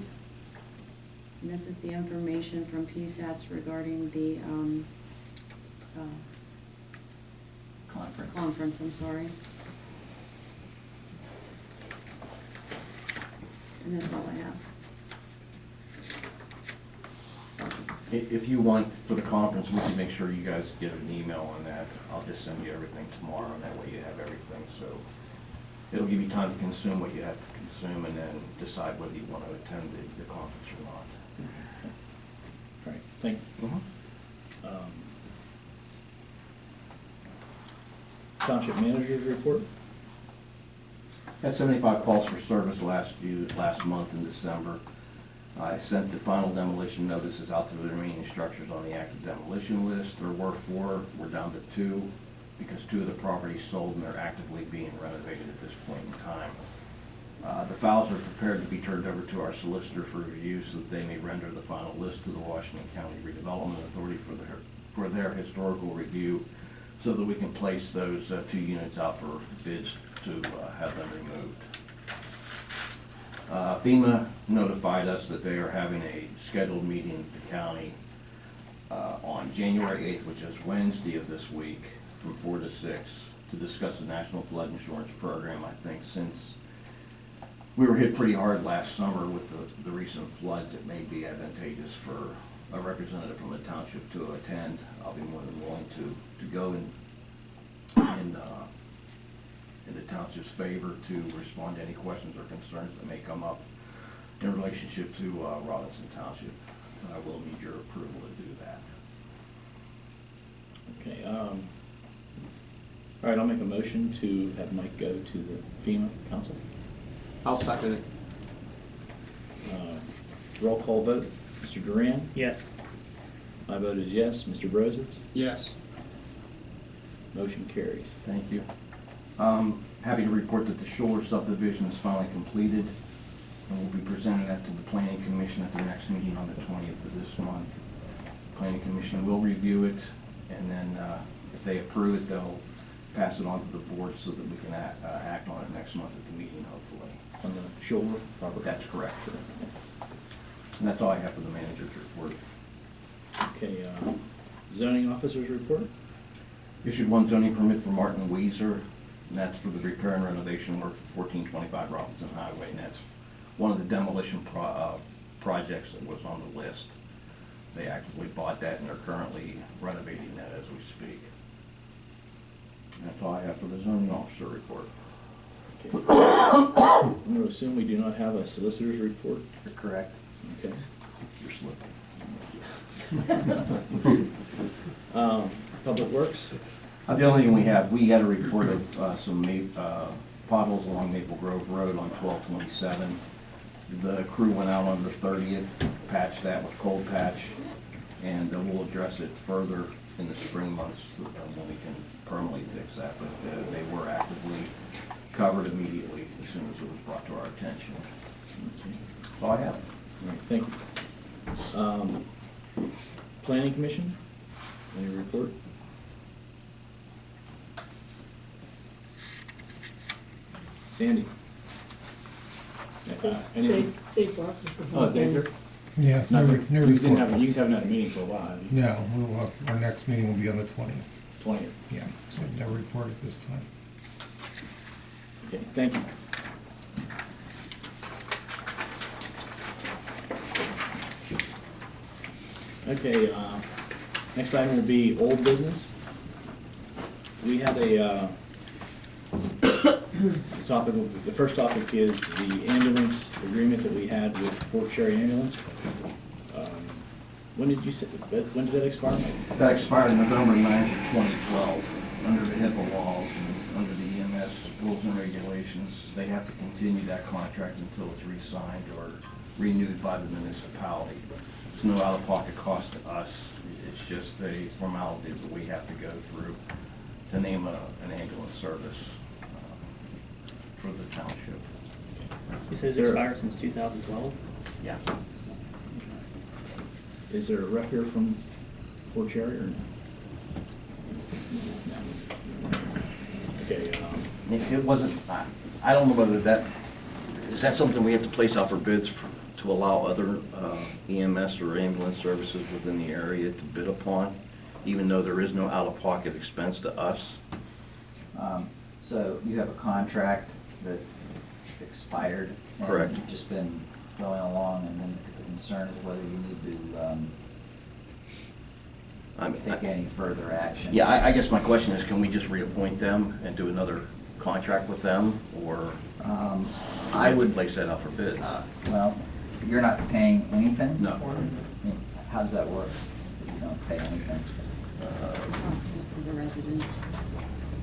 And this is the information from PSATs regarding the, conference, I'm sorry. And that's all I have. If you want, for the conference, we can make sure you guys get an email on that. I'll just send you everything tomorrow, and that way you have everything, so it'll give you time to consume what you have to consume, and then decide whether you want to attend the conference or not. All right, thank you. Township manager's report. Had 75 calls for service last month in December. I sent the final demolition notices out to the remaining structures on the active demolition list. There were 4, we're down to 2, because 2 of the properties sold and they're actively being renovated at this point in time. The files are prepared to be turned over to our solicitor for review so that they may render the final list to the Washington County Redevelopment Authority for their historical review, so that we can place those 2 units out for bids to have them removed. FEMA notified us that they are having a scheduled meeting with the county on January 8th, which is Wednesday of this week, from 4 to 6, to discuss the National Flood Insurance Program. I think since we were hit pretty hard last summer with the recent floods, it may be advantageous for a representative from the township to attend. I'll be more than willing to go in the township's favor to respond to any questions or concerns that may come up in relationship to Robinson Township. I will need your approval to do that. Okay, all right, I'll make a motion to have Mike go to the FEMA council. I'll second it. Roll call vote. Mr. Duran? Yes. My vote is yes. Mr. Brozitz? Yes. Motion carries. Thank you. Happy to report that the Shoulder subdivision is finally completed, and we'll be presenting that to the Planning Commission at the next meeting on the 20th of this month. Planning Commission will review it, and then if they approve it, they'll pass it on to the board so that we can act on it next month at the meeting, hopefully. On the shoulder property? That's correct. And that's all I have for the manager's report. Okay, zoning officer's report? Issued one zoning permit for Martin Weezer, and that's for the repair and renovation work for 1425 Robinson Highway, and that's one of the demolition projects that was on the list. They actively bought that, and they're currently renovating that as we speak. And that's all I have for the zoning officer report. Okay. I'm going to assume we do not have a solicitor's report. You're correct. Okay. You're slipping. Public Works? The only thing we had a report of some potholes along Maple Grove Road on 1227. The crew went out on the 30th, patched that with cold patch, and we'll address it further in the spring months when we can permanently fix that. But they were actively covered immediately as soon as it was brought to our attention. Okay. That's all I have. All right, thank you. Planning Commission, any report? Sandy? Anything? Dave Barkus is Oh, on Dave there. here? Yeah, Not no, re- no You didn't report. have, you haven't had a meeting for a while, have you? No, we'll, our next meeting will be on the 20th. 20th. Yeah, so no report at this time. Okay, thank you. Okay, next item will be old business. We have a topic, the first topic is the ambulance agreement that we had with Fort Cherry Ambulance. When did you say, when did that expire? That expired November 9th of 2012. Under the HIPAA laws and under the EMS rules and regulations, they have to continue that contract until it's re-signed or renewed by the municipality. It's no out-of-pocket cost to us. It's just a formality that we have to go through to name an ambulance service for the township. It says expired since 2012. Yeah. Is there a rep here from Fort Cherry or no? No. Okay, It wasn't, I don't know whether is that something we have to place out for bids to allow other EMS or ambulance services within the area to bid upon, even though there is no out-of-pocket expense to us? So you have a contract that expired. Correct. And you've just been going along, and then the concern is whether you need to take any further action. Yeah, I guess my question is, can we just reappoint them and do another contract with them, or I would place that out for bids? Well, you're not paying anything? No. I mean, how does that work? You don't pay anything? Cost is to the residents.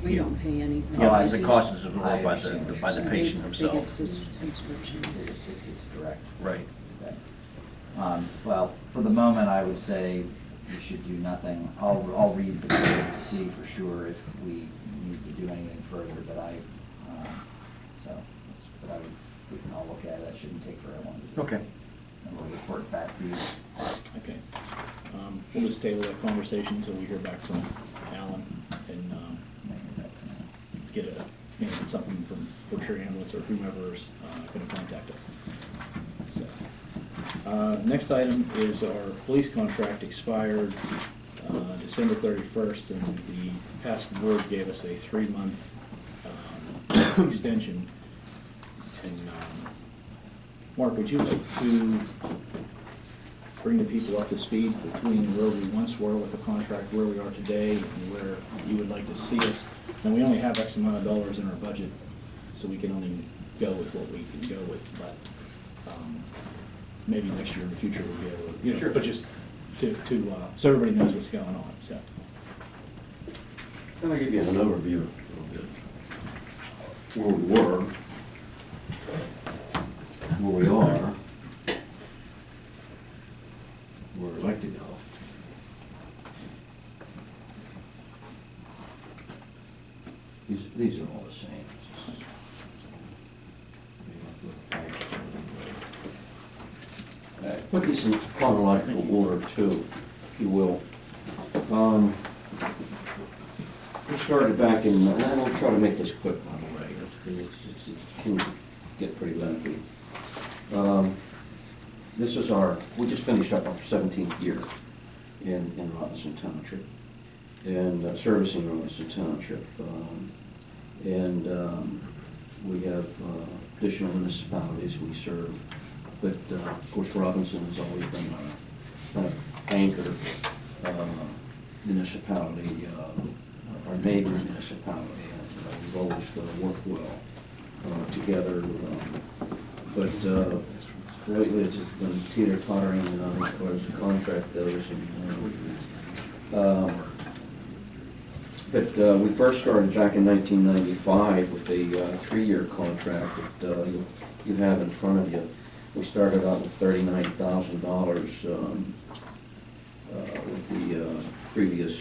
We don't pay anything. Yeah, I the see. cost is I absorbed understand. by the patient They himself. get subscription. It's direct. Right. Okay. Well, for the moment, I would say we should do nothing. I'll read the code to see for sure if we need to do anything further, but I'll look at it. That shouldn't take very long to do. Okay. And we'll report back to you. okay. We'll just table that conversation until we hear back from Alan and get something from Fort Cherry Ambulance or whomever's gonna contact us. So, Next item is our police contract expired December 31st, and the past board gave us a 3-month extension. And Mark, would you like to bring the people up to speed between where we once were with the contract, where we are today, and where you would like to see us? And we only have X amount of dollars in our budget, so we can only go with what we can go with, but maybe next year in the future we'll be able to, Sure. but just to so everybody knows what's going on, so. Can I give you an overview a little bit? Where we were, where we are, where we'd like to go. These are all the same. Put this in chronological order too, if you will. We started back in, and I'll try to make this quick, by the way, it can get pretty lengthy. This is we just finished up our 17th year in Robinson Township, and servicing Robinson Township. We have additional municipalities we serve, but of course Robinson has always been our kind of anchor municipality, our neighboring municipality, and we've always worked well together. But lately it's been teeter-tottering as far as the contract goes. But we first started back in 1995 with a 3-year contract that you have in front of you. We started out with $39,000 with the previous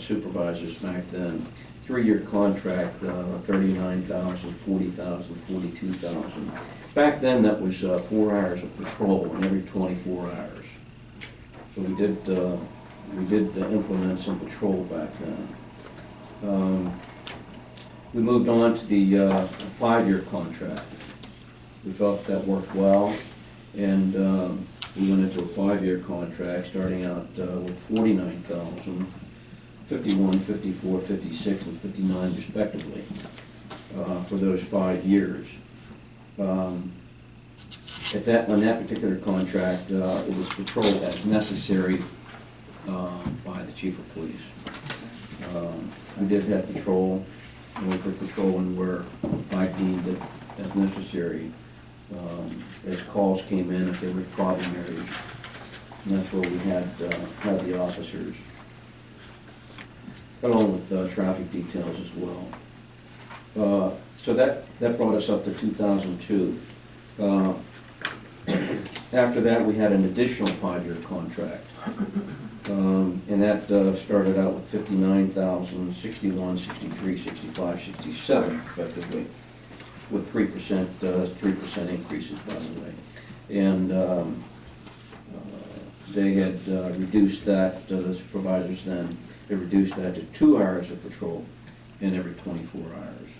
supervisors back then. 3-year contract, $39,000, $40,000, $42,000. Back then, that was 4 hours of patrol in every 24 hours. So we did implement some patrol back then. We moved on to the 5-year contract. We felt that worked well, and we went into a 5-year contract, starting out with $49,000, $51, $54, $56, and $59 respectively for those 5 years. On that particular contract, it was patrolled as necessary by the chief of police. We did have patrol, and we were patrolling where I deemed it as necessary. As calls came in, if they were problem areas, and that's where we had the officers, along with traffic details as well. So that brought us up to 2002. After that, we had an additional 5-year contract, and that started out with $59,000, $61, $63, $65, $67, effectively, with 3% increases, by the way. And they had reduced that, the supervisors then, they reduced that to 2 hours of patrol in every 24 hours.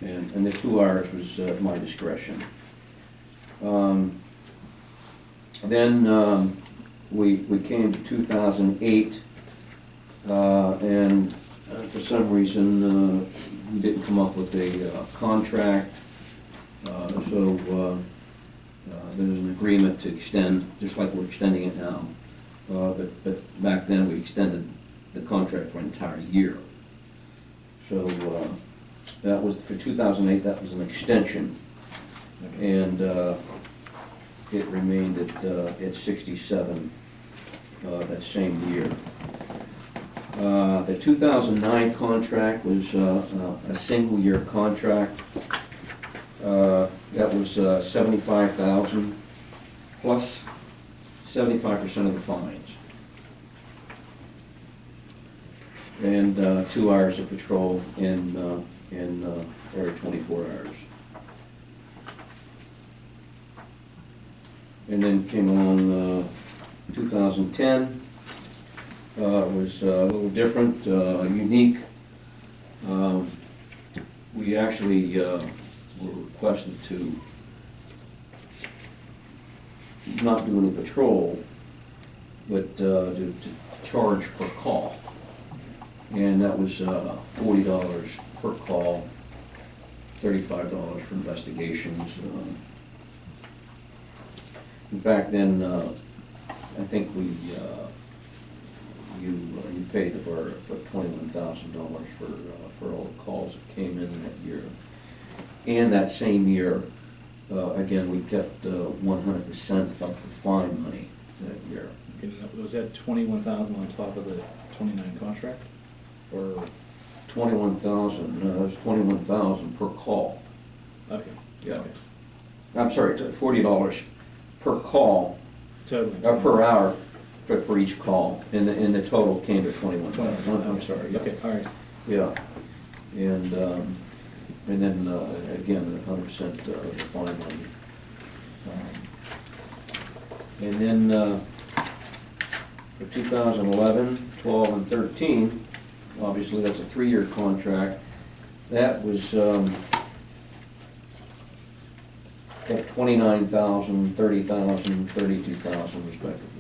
And the 2 hours was at my discretion. Then we came to 2008, and for some reason we didn't come up with a contract, so there was an agreement to extend, just like we're extending it now. But back then we extended the contract for an entire year. So that was for 2008. That was an extension, and it remained at 67 that same year. The 2009 contract was a single-year contract. That was $75,000 plus 75% of the fines, and 2 hours of patrol in every 24 hours. And then came along 2010. Was a little different, unique. We actually were requested to not do any patrol, but to charge per call. And that was $40 per call, $35 for investigations. Back then, I think you paid the borough for $21,000 for all the calls that came in that year. And that same year, again, we kept 100% of the fine money that year. Was that 21,000 on top of the 29 contract? Or, 21,000, no, it was 21,000 per call. okay. Yeah. Okay. I'm sorry, $40 per call, Totally. per hour for each call, and the total came to 21,000. I'm sorry, yeah. Okay, all right. Yeah, and then, again, 100% of the fine money. And then, for 2011, 12, and 13, obviously that's a 3-year contract, that was, at 29,000, 30,000, 32,000 respectively.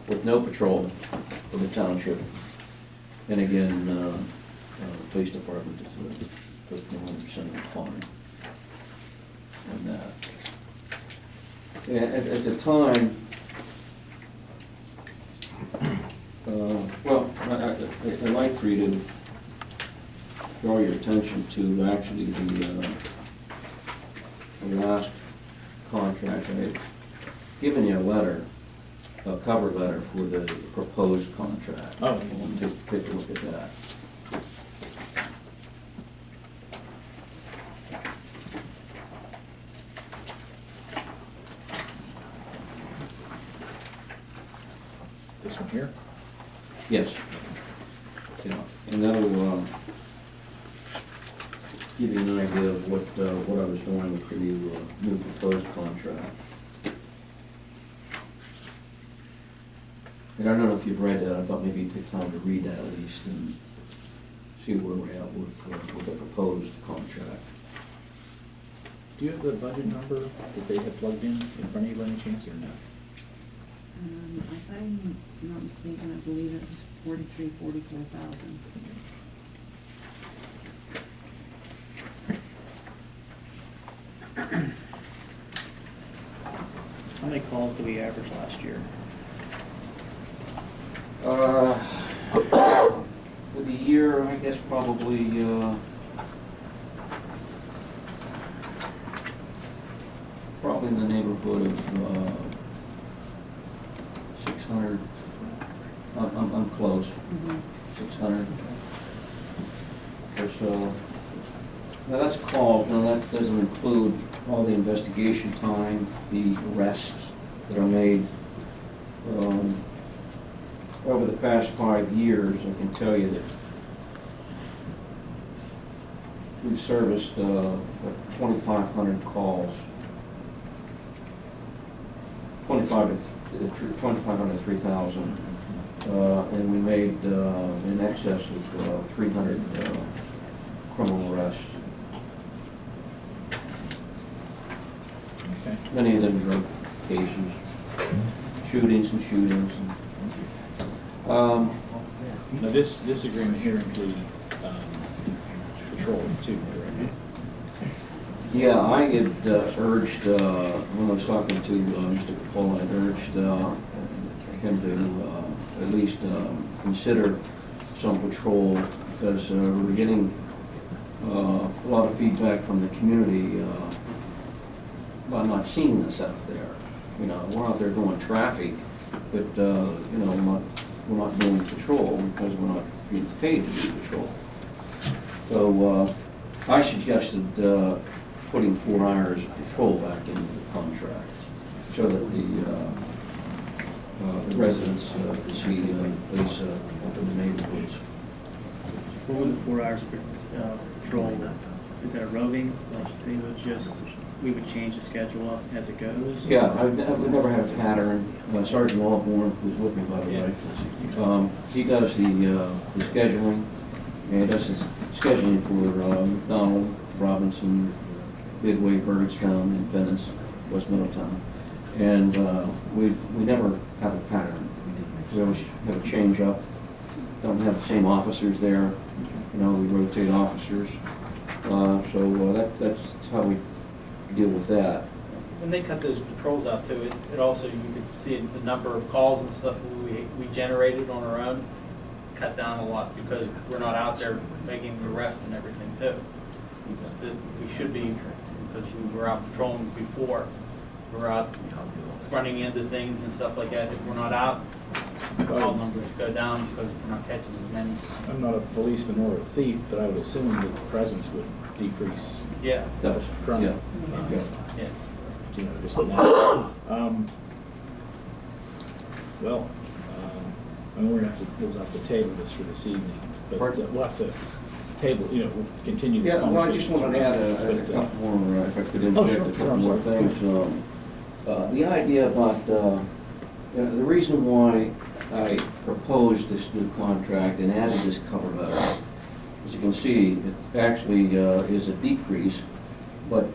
With no patrol for the township. And again, the police department took 100% of the fine. And at the time, well, I'd like for you to draw your attention to actually the last contract. I had given you a letter, a cover letter for the proposed contract. Oh. Take a look at that. This one here? Yes. Yeah, and that'll give you an idea of what I was doing with the new proposed contract. And I don't know if you've read that. I thought maybe you'd take time to read that at least and see where we're at with the proposed contract. Do you have the budget number that they had plugged in front of you by any chance, or no? If I'm not mistaken, I believe it was 44,000. How many calls did we average last year? For the year, I guess probably, probably in the neighborhood of 600. I'm close. 600 or so. Now that's called. Now that doesn't include all the investigation time, the arrests that are made. Over the past 5 years, I can tell you that we've serviced 2,500 calls, 2,500 to 3,000, and we made in excess of 300 criminal arrests. Okay. Many of them drug cases, shootings and shootings. Now, this agreement here includes patrol too, right? Yeah, I had urged, when I was talking to Mr. Capola, I urged him to at least consider some patrol, because we're getting a lot of feedback from the community about not seeing this out there. You know, we're out there doing traffic, but, you know, we're not doing patrol because we're not being paid to do patrol. So I suggested putting 4 hours of patrol back into the contract so that the residents can see police up in the neighborhoods. What would the 4 hours patrol, is that a roving? Like they would just, we would change the schedule up as it goes? Yeah, I've never had a pattern. Sergeant Osborne, who's with me by the way, he does the scheduling, and he does his scheduling for McDonald, Robinson, Midway, Birdstown, and Venice, West Middletown. And we never have a pattern. We always have a change up, don't have the same officers there, we rotate officers. That's how we deal with that. When they cut those patrols out too, it also, you could see the number of calls and stuff we generated on our own cut down a lot because we're not out there making arrests and everything too. We should be, because we were out patrolling before, we're out running into things and stuff like that. If we're not out, the call numbers go down because we're not catching as many. I'm not a policeman or a thief, but I would assume that the presence would decrease. Yeah, Does, crime. yeah. yeah. Just on that. We're gonna we'll have to table this for this evening, but Pardon? we'll have to table, we'll continue this Yeah, conversation. well, I just wanted to add a couple more, if I could interject sure, a sure, couple I'm more sorry. things. The idea about, the reason why I proposed this new contract and added this cover letter, as you can see, it actually is a decrease, but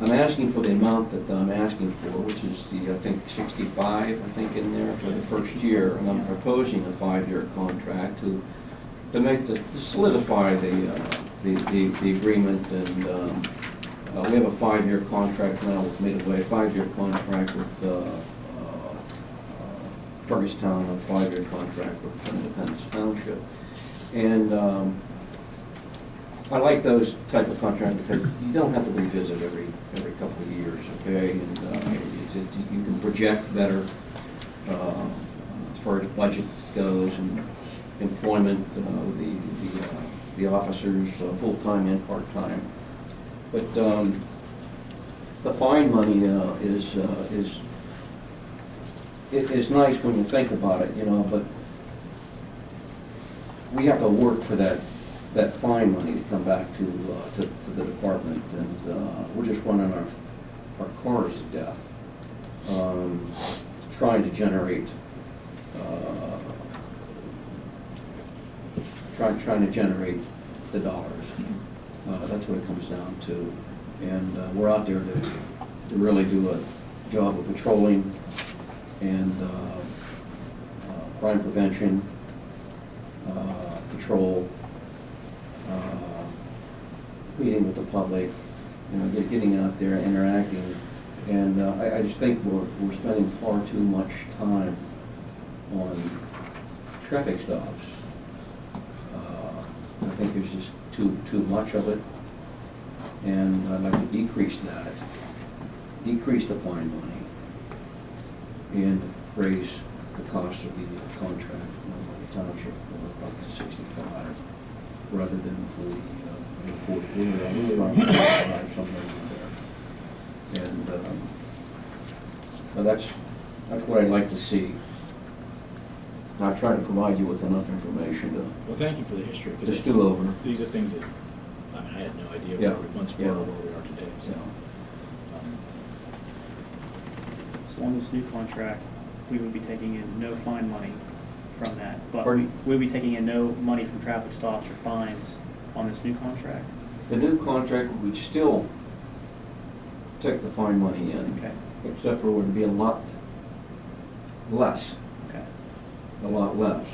I'm asking for the amount that I'm asking for, which is I think 65, in there for the first year, and I'm proposing a 5-year contract to solidify the agreement, and we have a 5-year contract now with Midway, a 5-year contract with Fergustown, a 5-year contract with Independence Township. And I like those type of contracts because you don't have to revisit every couple of years, okay? And you can project better as far as budget goes and employment, the officers, full-time and part-time. But the fine money is nice when you think about it, but we have to work for that fine money to come back to the department, and we're just running our cars to death, trying to generate the dollars. That's what it comes down to, and we're out there to really do a job of patrolling and crime prevention, patrol, meeting with the public, getting out there, interacting, and I just think we're spending far too much time on traffic stops. I think there's just too much of it, and I'd like to decrease that, decrease the fine money, and raise the cost of the contract with the township up to 65, rather than 40. We were around 65, something like that. And that's what I'd like to see. I've tried to provide you with enough information Well, thank you for the history. 'Cause to it's- stew over. These are things that, I had no idea Yeah, where we once were yeah. or where we are today, so. So on this new contract, we would be taking in no fine money from that, but Pardon? we'll be taking in no money from traffic stops or fines on this new contract. The new contract would still take the fine money in, Okay, except for it would be a lot less. okay. A lot less,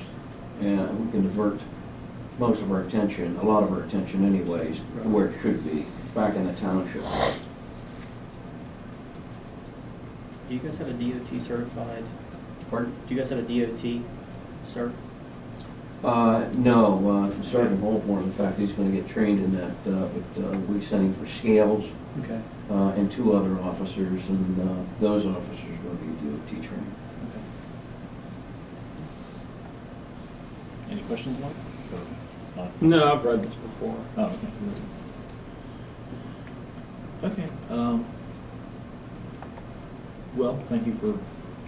and we can divert most of our attention, a lot of our attention anyways, to where it should be, back in the township. Do you guys have a DOT certified, Pardon? do you guys have a DOT cert? No, Sergeant Holborn, in fact, he's gonna get trained in that, but we're sending for scales, Okay. and 2 other officers, and those officers are gonna be DOT trained. Okay. Any questions, Mike? Or not? No, I've read this before. Oh, okay. Okay, well, thank you for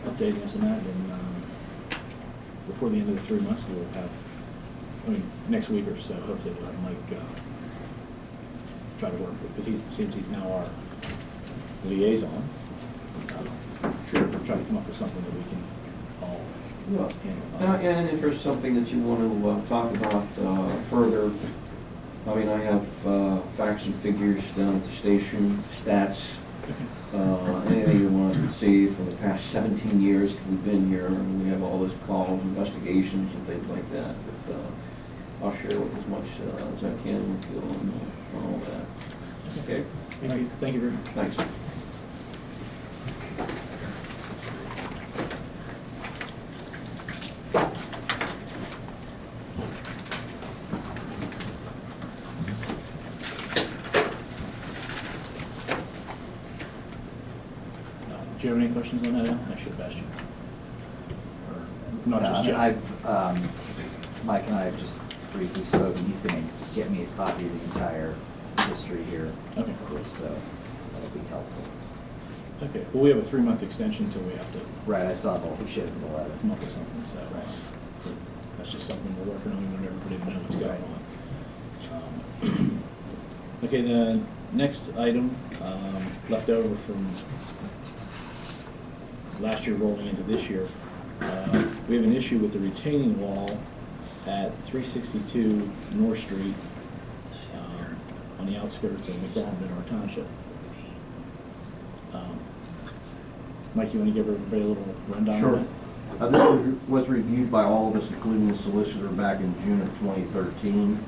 updating us on that, and, before the end of the 3 months, we'll have, next week or so, hopefully we'll have Mike, try to work with, because since he's now our liaison, Sure. we'll try to come up with something that we can all Yeah. handle. And if there's something that you want to talk about further, I mean, I have facts and figures down at the station, stats, anything you want to see from the past 17 years that we've been here, and we have all those calls, investigations, and things like that. But I'll share with as much as I can with you on all that. Okay? Thank you very much. Thanks. Do you have any questions on that, Al? I should have asked you. Or not just Yeah, I yet. mean, Mike and I have just briefly spoken. He's gonna get me a copy of the entire history here. Okay. of this, so that'll be helpful. Okay, well, we have a 3-month extension until we have to Right, I saw the shit in the letter. come up with something, so that's just something we're working on. We want everybody to know what's going on. Okay, the next item, left over from last year rolling into this year, we have an issue with the retaining wall at 362 North Street, on the outskirts of McDonald in our township. Mike, you want to give everybody a little rundown Sure. on that? This was reviewed by all of us, including the solicitor, back in June of 2013.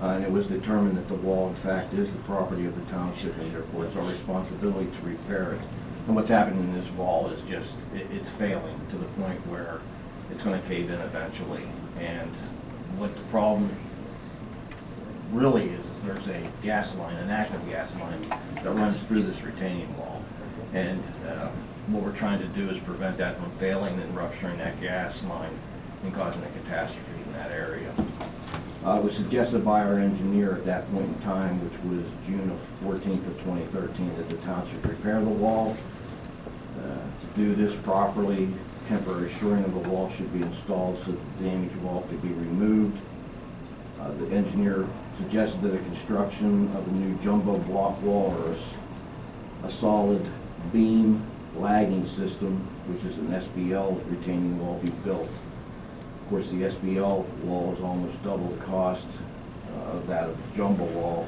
And it was determined that the wall, in fact, is the property of the township, and therefore it's our responsibility to repair it. And what's happening in this wall is just, it's failing to the point where it's gonna cave in eventually. And what the problem really is there's a gas line, an active gas line, that runs through this retaining wall. And what we're trying to do is prevent that from failing and rupturing that gas line and causing a catastrophe in that area. It was suggested by our engineer at that point in time, which was June of 14th of 2013, that the township repair the wall. To do this properly, temporary shoring of the wall should be installed so that the damaged wall could be removed. The engineer suggested that a construction of a new jumbo block wall or a solid beam lagging system, which is an SBL retaining wall, be built. Of course, the SBL wall is almost double the cost of that of the jumbo wall,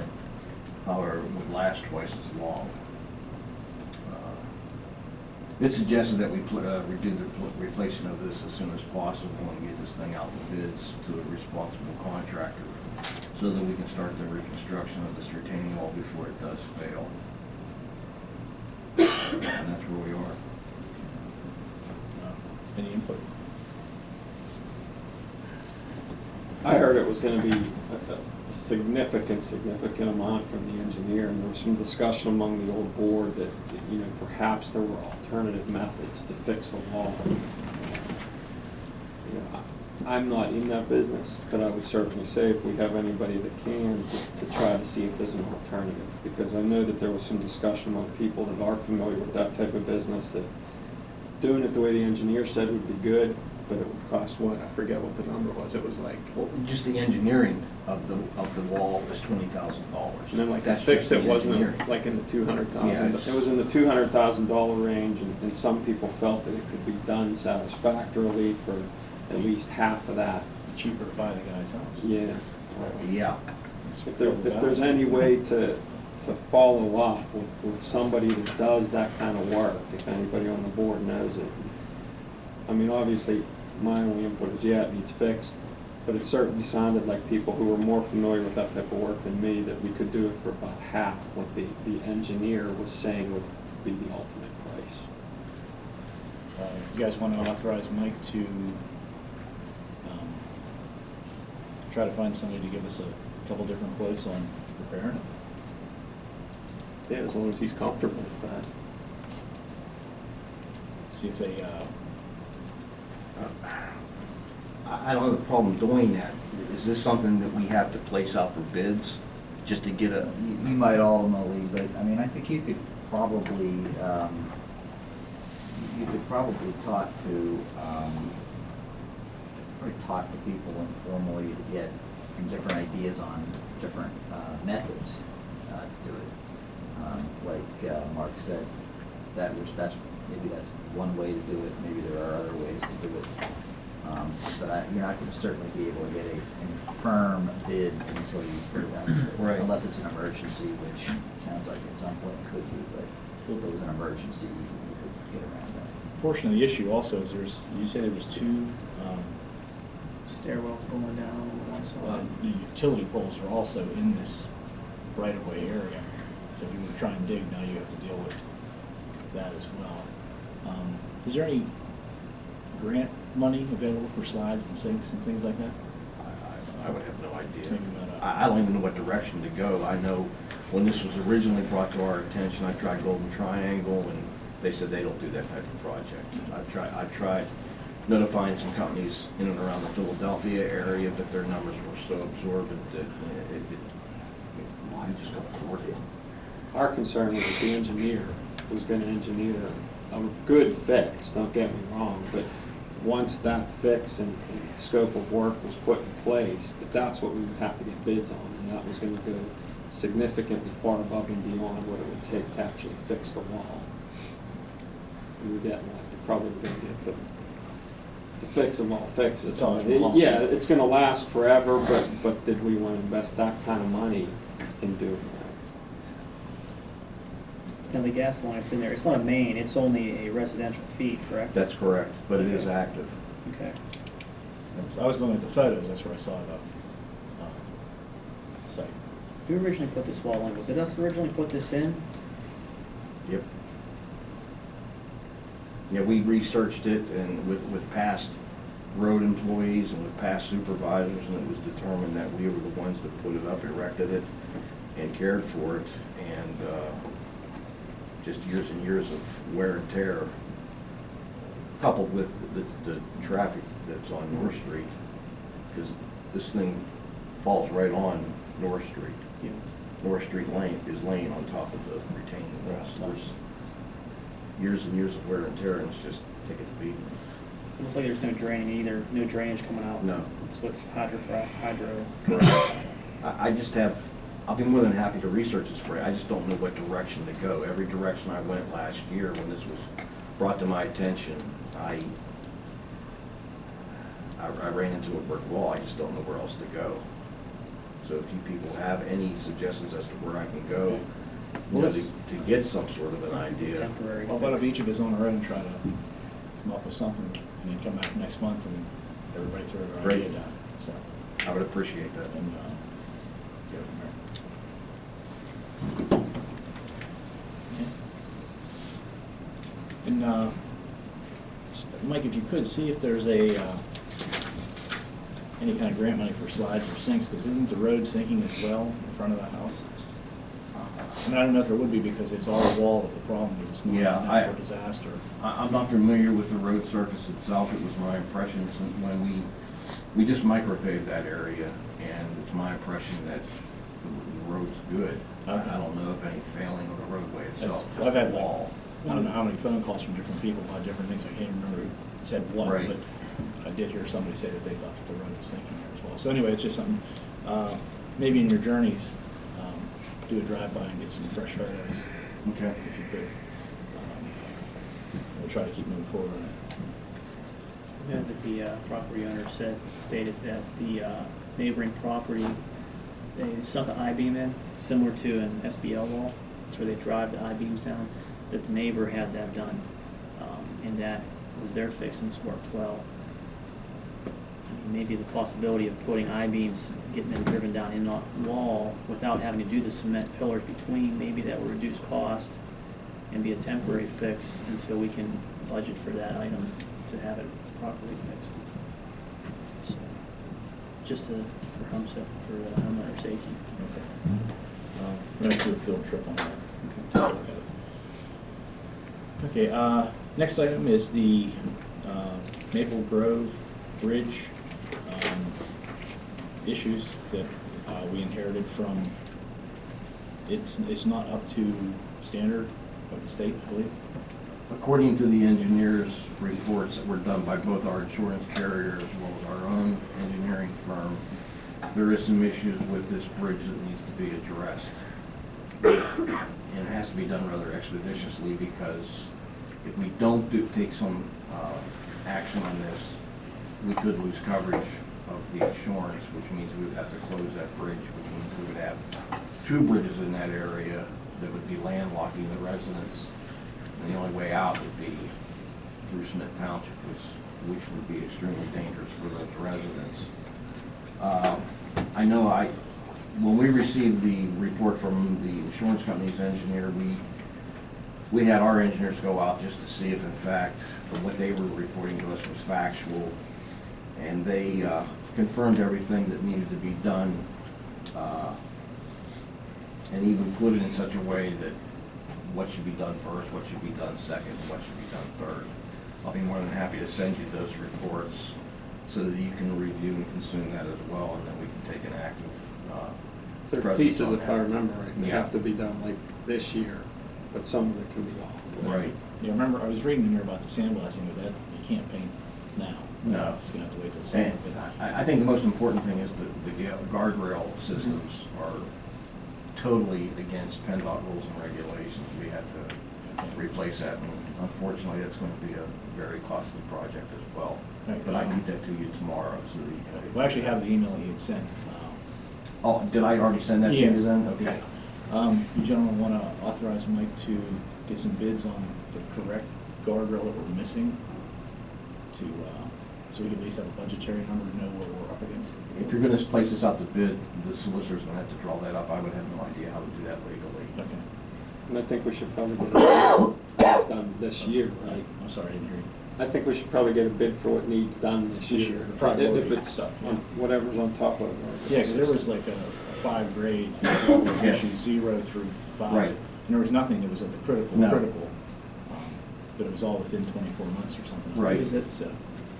however, it would last twice as long. It's suggested that we do the replacement of this as soon as possible and get this thing out to bids to a responsible contractor so that we can start the reconstruction of this retaining wall before it does fail. And that's where we are. Any input? I heard it was gonna be a significant amount from the engineer, and there was some discussion among the old board that, you know, perhaps there were alternative methods to fix the wall. You know, I'm not in that business, but I would certainly say if we have anybody that can, to try to see if there's an alternative, because I know that there was some discussion among people that are familiar with that type of business, that doing it the way the engineer said would be good, but it would cost what? I forget what the number was. It was like, Well, just the engineering of the wall was $20,000. and then like to That's fix just it the wasn't engineering. like in the 200,000. Yeah, it's- It was in the $200,000 range, and some people felt that it could be done satisfactorily for at least half of that. Cheaper to buy the guy's house. Yeah. Yeah. If there's any way to follow up with somebody that does that kind of work, if anybody on the board knows it. I mean, obviously, my only input is, yeah, it needs fixed, but it certainly sounded like people who were more familiar with that type of work than me, that we could do it for about half what the engineer was saying would be the ultimate price. You guys want to authorize Mike to try to find somebody to give us a couple different quotes on repairing it? Yeah, as long as he's comfortable with that. See if they, I don't have a problem doing that. Is this something that we have to place out for bids, just to get a, You might ultimately, but, I mean, I think you could probably, talk to people informally to get some different ideas on different methods to do it. Like Mark said, maybe that's one way to do it, maybe there are other ways to do it. But you're not gonna certainly be able to get any firm bids until you put it out. Right. Unless it's an emergency, which sounds like at some point could be, but if it was an emergency, you could get around that. Portion of the issue also is you said there was two, Stairwells going down on one side. the utility poles are also in this right-of-way area. So if you were to try and dig, now you have to deal with that as well. Is there any grant money available for slides and sinks and things like that? I would have no idea. Maybe not. I don't even know what direction to go. I know when this was originally brought to our attention, I tried Golden Triangle, and they said they don't do that type of project. I tried notifying some companies in and around the Philadelphia area, but their numbers were so absorbent that I just couldn't afford it. Our concern was that the engineer was gonna engineer a good fix, don't get me wrong, but once that fix and scope of work was put in place, that's what we would have to get bids on, and that was gonna go significantly far above and beyond what it would take to actually fix the wall. We were getting like, you're probably gonna get the fix them all, fix it. It's always long. Yeah, it's gonna last forever, but did we wanna invest that kind of money in doing that? And the gas line that's in there, it's not a main, it's only a residential feed, correct? That's correct, but it is active. Okay. I was looking at the photos, that's where I saw the site. Who originally put this wall in? Was it us who originally put this in? Yep. Yeah, we researched it and with past road employees and with past supervisors, and it was determined that we were the ones that put it up, erected it, and cared for it, and just years and years of wear and tear, coupled with the traffic that's on North Street, because this thing falls right on North Street. Yeah. North Street Lane is laying on top of the retaining wall. So there's years and years of wear and tear, and it's just take it to beat. It looks like there's no draining either, no drainage coming out. No. So it's hydro. I just have, I'll be more than happy to research this for you. I just don't know what direction to go. Every direction I went last year when this was brought to my attention, I ran into a brick wall. I just don't know where else to go. So if you people have any suggestions as to where I can go, you know, to get some sort of an idea. Temporary. Well, what if fix. each of us on our own try to come up with something and then come back next month and everybody throw their Great. idea down? So, I would appreciate that. and, go from there. Okay. And, Mike, if you could, see if there's any kind of grant money for slides or sinks, because isn't the road sinking as well in front of the house? And I don't know if there would be, because it's all wall that the problem is, it's not Yeah, a natural disaster. I'm not familiar with the road surface itself. It was my impression since when we just micropaved that area, and it's my impression that the road's good. Okay. I don't know if any failing of the roadway itself. I've had just wall. I don't know how many phone calls from different people about different things. I can't remember who said what, Right. but I did hear somebody say that they thought that the road was sinking there as well. So anyway, it's just something, maybe in your journeys, do a drive-by and get some fresh photos, Okay. if you could. We'll try to keep moving forward on it. Yeah, that the property owner stated that the neighboring property, they sunk an I-beam in, similar to an SBL wall. That's where they drive the I-beams down, that the neighbor had that done, and that was their fix and it's worked well. Maybe the possibility of putting I-beams, getting them driven down in the wall without having to do the cement pillars between, maybe that will reduce cost and be a temporary fix until we can budget for that item to have it properly fixed. So, just for homeowner safety. We're going to do a field trip on that. Okay, next item is the Maple Grove Bridge issues that we inherited from, it's not up to standard of the state, I believe. According to the engineers' reports that were done by both our insurance carrier as well as our own engineering firm, there is some issues with this bridge that needs to be addressed. And it has to be done rather expeditiously, because if we don't take some action on this, we could lose coverage of the insurance, which means we would have to close that bridge, which means we would have two bridges in that area that would be landlocking the residents. And the only way out would be through Smith Township, which would be extremely dangerous for those residents. I know when we received the report from the insurance company's engineer, we had our engineers go out just to see if in fact, from what they were reporting to us was factual. And they confirmed everything that needed to be done, and even put it in such a way that what should be done first, what should be done second, what should be done third. I'll be more than happy to send you those reports so that you can review and consume that as well, and then we can take an active There are presence pieces, on if I that. remember right, that Yeah. have to be done like this year, but some of it can be off. Right. Yeah, remember, I was reading here about the sandblasting, but that, you can't paint now. No. It's gonna have to wait till And summer. I think the most important thing is the guardrail systems are totally against PennDOT rules and regulations. We have to replace that, and unfortunately, that's going to be a very costly project as well. Right. But I can get that to you tomorrow, so that you can. We actually have the email he had sent. Oh, did I already send that to you Yes. then? Okay. Yeah. You gentlemen want to authorize Mike to get some bids on the correct guardrail that we're missing to, so we can at least have a budgetary number to know what we're up against? If you're going to place this out to bid, the solicitor's going to have to draw that up. I would have no idea how to do that legally. Okay. And I think we should probably get it done this year, right? I'm sorry, I didn't hear you. I think we should probably get a bid for what needs done this This year. year, priority If it's stuff, yeah. on whatever's on top of it. Yeah, because there was like a 5-grade issue, 0 through 5. Right. And there was nothing that was at the critical. No. But it was all within 24 months or something. Right. Is it So,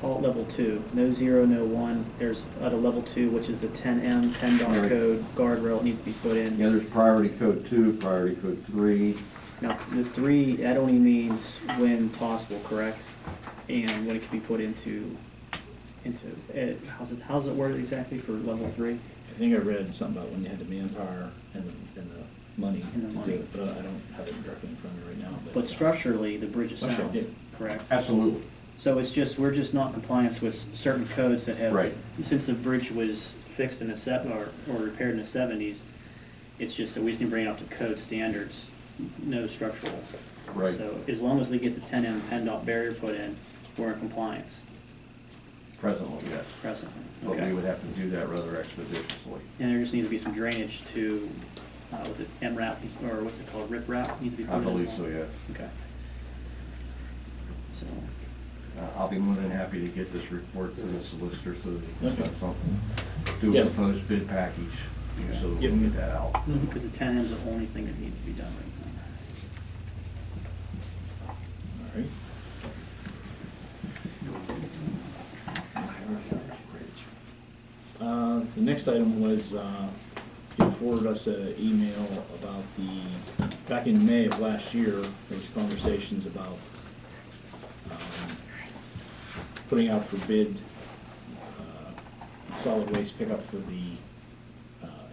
fault level 2, no 0, no 1, there's at a level 2, which is the 10M, PennDOT Right. code guardrail, it needs to be put in. Yeah, there's priority code 2, priority code 3. Now, the 3, that only means when possible, correct? And when it can be put into, how's it worded exactly for level 3? I think I read something about when you had the manpower and the money And the to do money. it, but I don't have it directly in front of me right now. But structurally, the bridge is Actually, I sound, did. correct? Absolutely. So it's just, we're just not in compliance with certain codes that have, Right. since the bridge was fixed in the or repaired in the 70s, it's just that we just need to bring it up to code standards, no structural. Right. So as long as we get the 10M PennDOT barrier put in, we're in compliance Presently, yes. presently. But we Okay. would have to do that rather expeditiously. And there just needs to be some drainage to, was it MRAP, or what's it called, RIP needs to be put I in as well? believe so, yes. Okay. So, I'll be more than happy to get this report to the solicitor so that he can Okay. set something. Do a Yeah. proposed bid package, so that we Yeah. can get that out. because the 10M is the only thing that needs to be done right All right. The next item was, you forwarded us an email about back in May of last year, there was conversations about putting out for bid solid waste pickup for the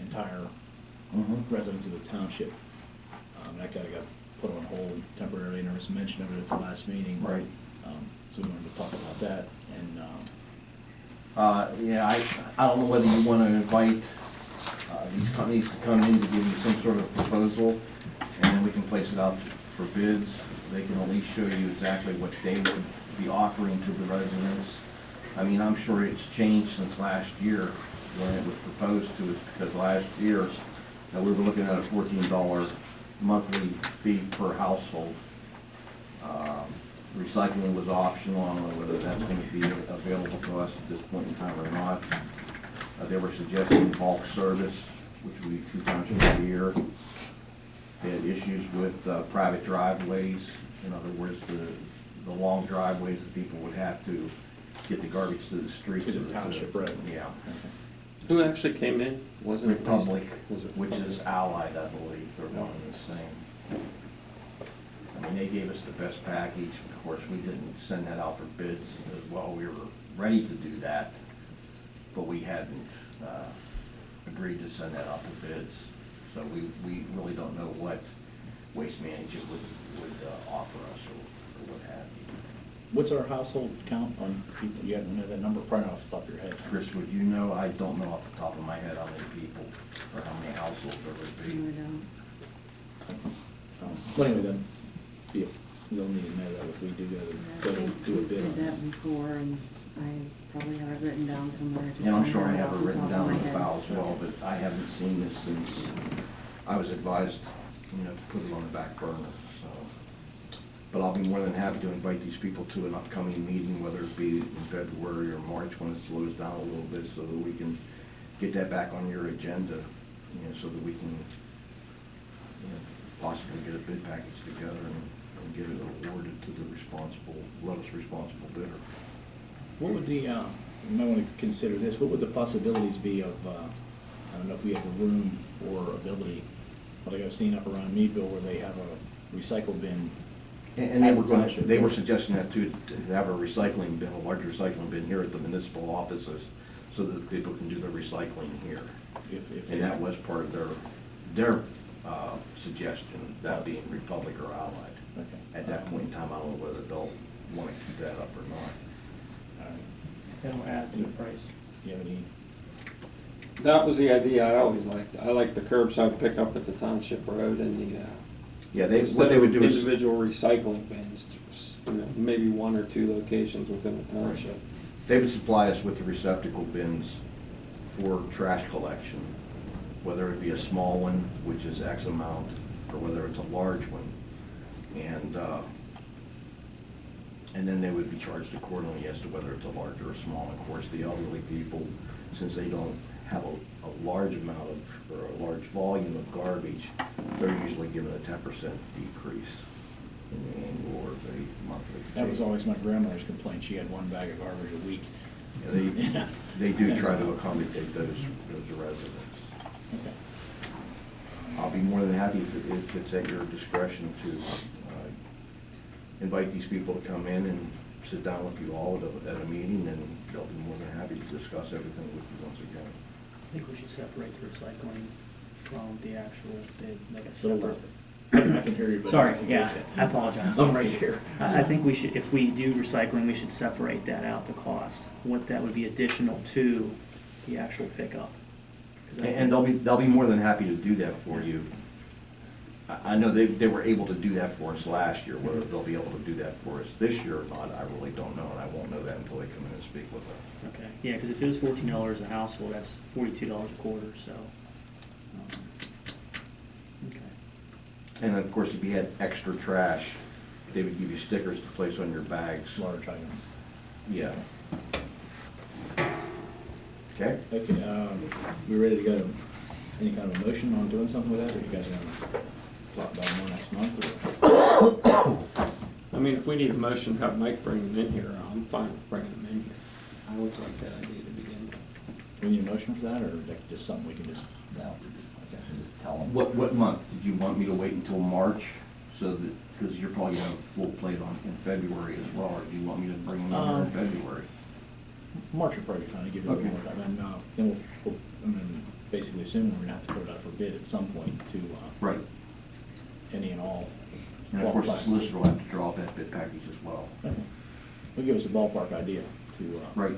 entire residents of the township. That kind of got put on hold temporarily, and there was mention of it at the last meeting. Right. So we wanted to talk about that, and, Yeah, I don't know whether you want to invite these companies to come in to give you some sort of proposal, and then we can place it out for bids. They can at least show you exactly what they would be offering to the residents. I mean, I'm sure it's changed since last year when it was proposed to us, because last year, we were looking at a $14 monthly fee per household. Recycling was optional. I don't know whether that's going to be available to us at this point in time or not. They were suggesting bulk service, which would be 2 times a year. They had issues with private driveways. In other words, the long driveways that people would have to get the garbage to the streets. To the of township, right. Yeah. Who actually came in? Wasn't it Republic, Was it which is Allied, I believe, they're one and the same. I mean, they gave us the best package. Of course, we didn't send that out for bids as well. We were ready to do that, but we hadn't agreed to send that out to bids. So we really don't know what Waste Management would offer us or what have you. What's our household count on people? You don't know that number, probably not off the top of your head. Chris, would you know? I don't know off the top of my head how many people or how many households there would No, be. I don't. Well, anyway, then, yeah, you'll need to know that if we do Yeah, go I to think do a we bid on did that that. before, and I probably have it written down somewhere. just And I'm don't sure I it have off it the written top of down my in the head. file as well, but I haven't seen this since I was advised, to put it on the back burner, so. But I'll be more than happy to invite these people to an upcoming meeting, whether it be in February or March when it slows down a little bit, so that we can get that back on your agenda, so that we can, possibly get a bid package together and get it awarded to the lowest responsible bidder. What would the, you might want to consider this, what would the possibilities be of, I don't know if we have the room or ability, like I've seen up around Meadville where they have a recycle bin. And they were going, Advertise it. they were suggesting that too, to have a recycling bin, a large recycling bin here at the municipal offices, so that people can do their recycling here. If And that was part of their suggestion, that being Republic or Allied. Okay. At that point in time, I don't know whether they'll want to keep that up or not. All right. That'll add to the price. Do you have any, That was the idea I always liked. I liked the curbside pickup at the Township Road and the, Yeah, what instead they of would do is, individual recycling bins, just, maybe 1 or 2 locations within the township. they would supply us with the receptacle bins for trash collection, whether it be a small one, which is X amount, or whether it's a large one. And then they would be charged accordingly as to whether it's a large or a small. Of course, the elderly people, since they don't have a large amount of, or a large volume of garbage, they're usually given a 10% decrease in the annual or the monthly. that was always my grandmother's complaint, she had 1 bag of garbage a week. Yeah, they do try to accommodate those residents. Okay. I'll be more than happy if it's at your discretion to invite these people to come in and sit down with you all at a meeting, and they'll be more than happy to discuss everything with you once again. I think we should separate the recycling from the actual bid, like a So, separate. I can hear you. but Sorry, I can yeah, hear you. I apologize. I'm right here. I think we should, if we do recycling, we should separate that out, the cost, what that would be additional to the actual pickup. 'Cause I And they'll be more than happy to do that for you. I know they were able to do that for us last year. Whether they'll be able to do that for us this year or not, I really don't know, and I won't know that until they come in and speak with us. Okay, yeah, because if it was $14 a household, that's $42 a quarter, so. Okay. And of course, if you had extra trash, they would give you stickers to place on your bags. Large items. Yeah. Okay? Okay, we ready to go to any kind of a motion on doing something with that, or you guys want to talk about it more next month, or? I mean, if we need a motion, have Mike bring them in here, I'm fine with bringing them in here. I always like that idea to begin with. Do we need a motion for that, or is that just something we can just? No, Okay. just tell them. What month? Did you want me to wait until March, so that, because you're probably gonna have a full plate in February as well, or do you want me to bring them in here in February? March will probably kind of give you a little Okay. more time, and then we'll, and then basically soon, we're gonna have to put it out for bid at some point to, Right. any and all. And of course, the qualified. solicitor will have to draw up that bid package as well. Okay. Will give us a ballpark idea to, Right.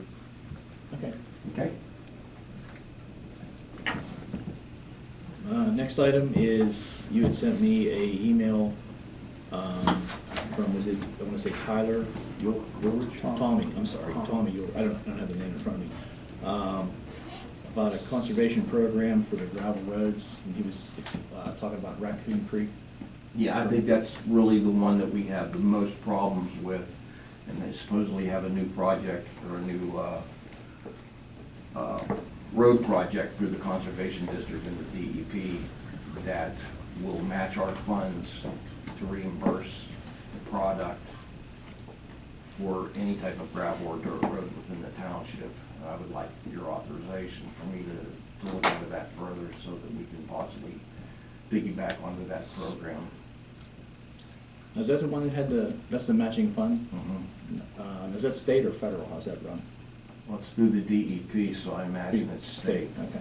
okay. Okay? Next item is, you had sent me a email, from, was it, I wanna say Tyler? Tommy, I'm sorry, Tommy, I don't have the name in front of me. About a conservation program for the gravel roads, and he was, talking about Raccoon Creek. Yeah, I think that's really the one that we have the most problems with, and they supposedly have a new project, or a new, road project through the Conservation District and the DEP that will match our funds to reimburse the product for any type of gravel or dirt road within the township. I would like your authorization for me to look into that further so that we can possibly piggyback onto that program. Is that the one that had that's the matching fund? Is that state or federal? How's that run? Well, it's through the DEP, so I imagine it's state. Okay.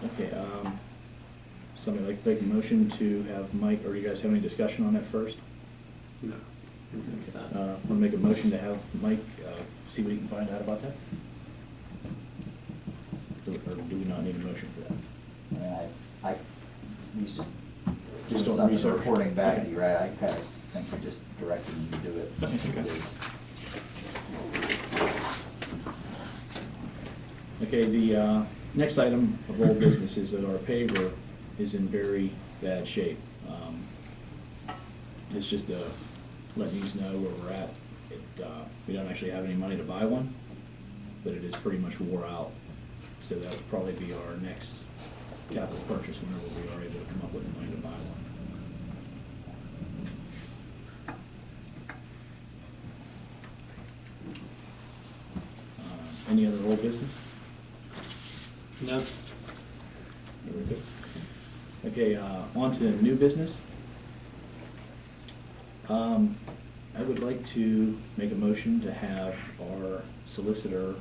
Okay, somebody like to make a motion to have Mike, or you guys have any discussion on that first? No. I'm good with that. Want to make a motion to have Mike see what he can find out about that? Or do we not need a motion for that? I, he's just Just doing don't something, research. reporting back Okay. to you, right? I kind of think you're just directing him to do it. Okay. It's- Okay, the next item of old business is that our paver is in very bad shape. It's just to let you know where we're at. We don't actually have any money to buy one, but it is pretty much wore out. So that will probably be our next capital purchase whenever we are able to come up with the money to buy one. Any other old business? No. Very good. Okay, on to new business. I would like to make a motion to have our solicitor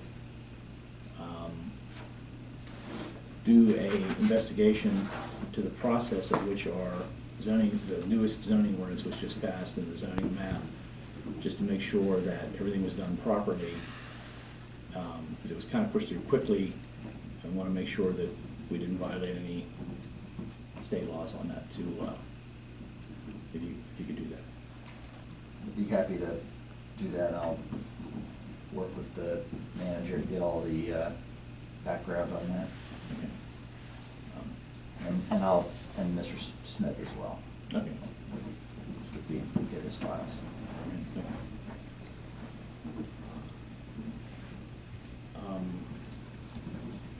do a investigation to the process at which our zoning, the newest zoning ordinance was just passed and the zoning map, just to make sure that everything was done properly. Because it was kind of pushed through quickly. I want to make sure that we didn't violate any state laws on that too, if you could do that. I'd be happy to do that. I'll work with the manager to get all the background on that. Okay. And Mr. Smith as well. Okay. Get his files. Okay.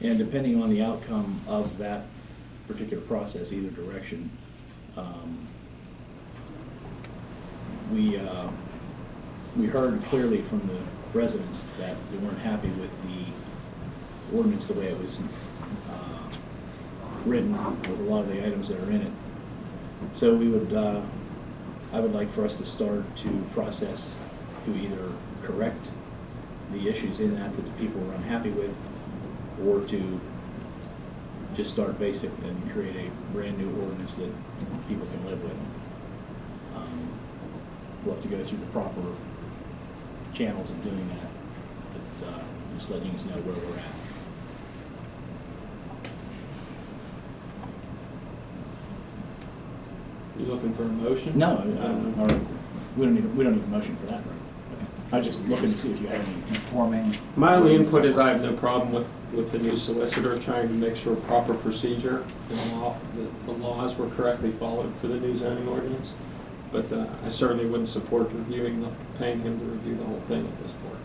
And depending on the outcome of that particular process, either direction, we heard clearly from the residents that they weren't happy with the ordinance the way it was written, with a lot of the items that are in it. So we would, I would like for us to start to process to either correct the issues in that the people were unhappy with, or to just start basic and create a brand new ordinance that people can live with. We'll have to go through the proper channels of doing that, but just letting you know where we're at. You looking for a motion? No, we don't need a motion for that, right? Okay. I was just looking to see if you had any. Informing. My only input is I have no problem with the new solicitor trying to make sure proper procedure and the laws were correctly followed for the new zoning ordinance. But I certainly wouldn't support paying him to review the whole thing at this point.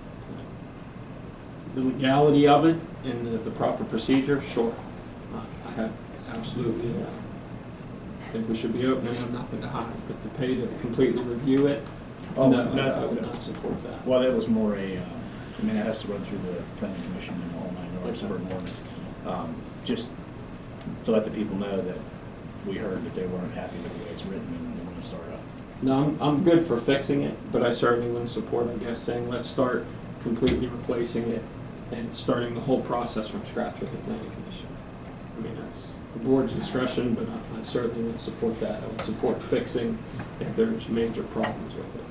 The legality of it and the proper procedure, sure. I have absolutely, think we should be open and have nothing to hide, but to pay to completely review it, Oh, no, no, I would no. not support that. Well, that was more a, I mean, it has to run through the planning commission and the whole 9 yards for an ordinance. Just to let the people know that we heard that they weren't happy with the way it's written and they want to start up. No, I'm good for fixing it, but I certainly wouldn't support, I guess, saying let's start completely replacing it and starting the whole process from scratch with the planning commission. I mean, that's the board's discretion, but I certainly wouldn't support that. I would support fixing if there's major problems with it,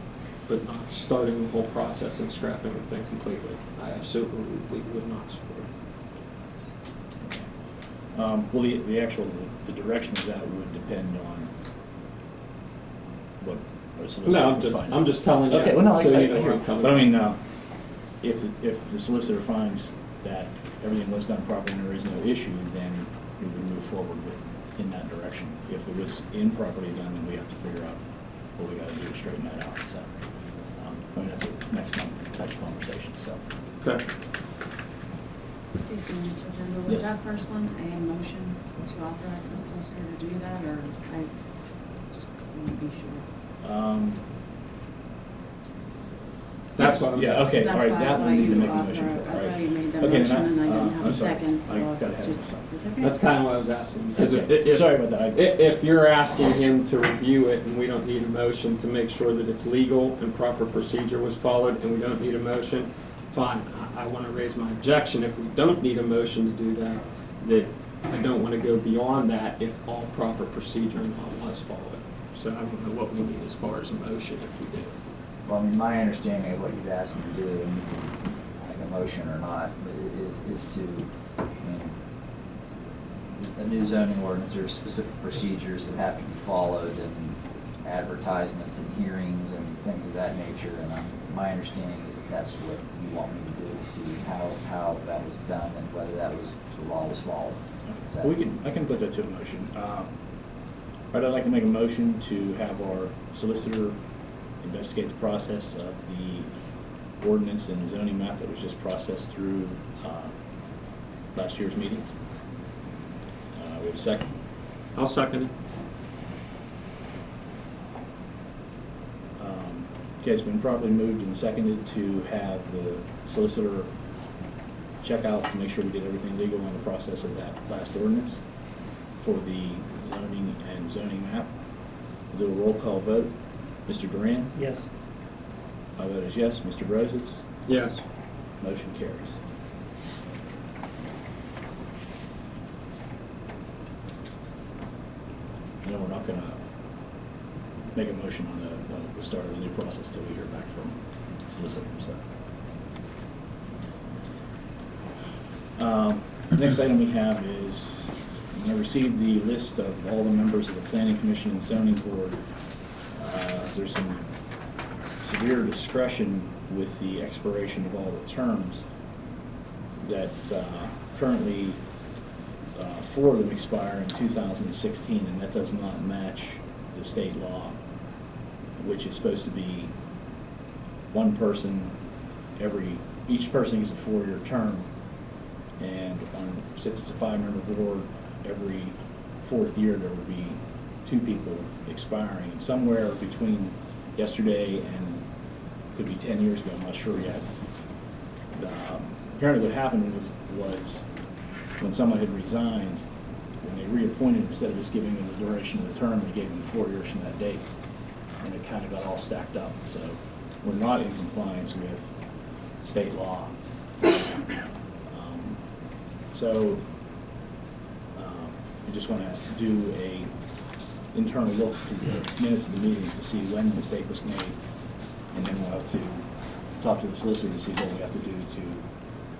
but not starting the whole process and scrapping the thing completely. I absolutely would not support it. Well, the direction of that would depend on what our solicitor No, would find. I'm just telling you. Okay, well, no, so I you know where hear I'm you. coming But I from. mean, if the solicitor finds that everything was done properly and there is no issue, then we would move forward in that direction. If it was improperly done, then we have to figure out what we got to do to straighten that out. So, I mean, that's a next month type of conversation, so. Okay. Excuse me, Mr. Agenda, Yes. was that first one a motion to authorize the solicitor to do that, or I just want to be sure? That's what I'm saying. Yeah, okay, That's all right, why I that thought we need to you make a motion authorized- for. I all right. thought you made that Okay, motion then and I didn't have I'm a sorry. second, so I got ahead of just- myself. it's okay. That's kind of what I was asking, because Okay. if, Sorry about that. if you're asking him to review it and we don't need a motion to make sure that it's legal and proper procedure was followed and we don't need a motion, fine. I want to raise my objection if we don't need a motion to do that, that I don't want to go beyond that if all proper procedure and law was followed. So I don't know what we need as far as a motion if we do. Well, I mean, my understanding of what you've asked me to do, and you can make a motion or not, but is to, I mean, a new zoning ordinance, there's specific procedures that have to be followed, and advertisements and hearings and things of that nature, and my understanding is that that's what you want me to do, to see how that was done and whether that was, the law was followed. Is that- I can put that to a motion. But I'd like to make a motion to have our solicitor investigate the process of the ordinance and zoning map that was just processed through last year's meetings. We have a second. I'll second it. Okay, it's been properly moved and seconded to have the solicitor check out to make sure we did everything legal in the process of that last ordinance for the zoning and zoning map. We'll do a roll call vote. Mr. Duran? Yes. My vote is yes. Mr. Brozitz? Yes. Motion carries. You know, we're not gonna make a motion on the start of the new process till we hear back from solicitor, so. Next item we have is, I received the list of all the members of the Planning Commission and Zoning Board. There's some severe discretion with the expiration of all the terms that currently 4 of them expire in 2016, and that does not match the state law, which is supposed to be one person each person gets a 4-year term, and since it's a 5-member board, every 4th year there would be 2 people expiring. And somewhere between yesterday and could be 10 years ago, I'm not sure yet. Apparently what happened was when someone had resigned, when they reappointed, instead of just giving them the duration of the term, they gave them 4 years from that date. And it kind of got all stacked up. So we're not in compliance with state law. So we just want to do a internal look through the minutes of the meetings to see when the mistake was made. And then we'll have to talk to the solicitor to see what we have to do to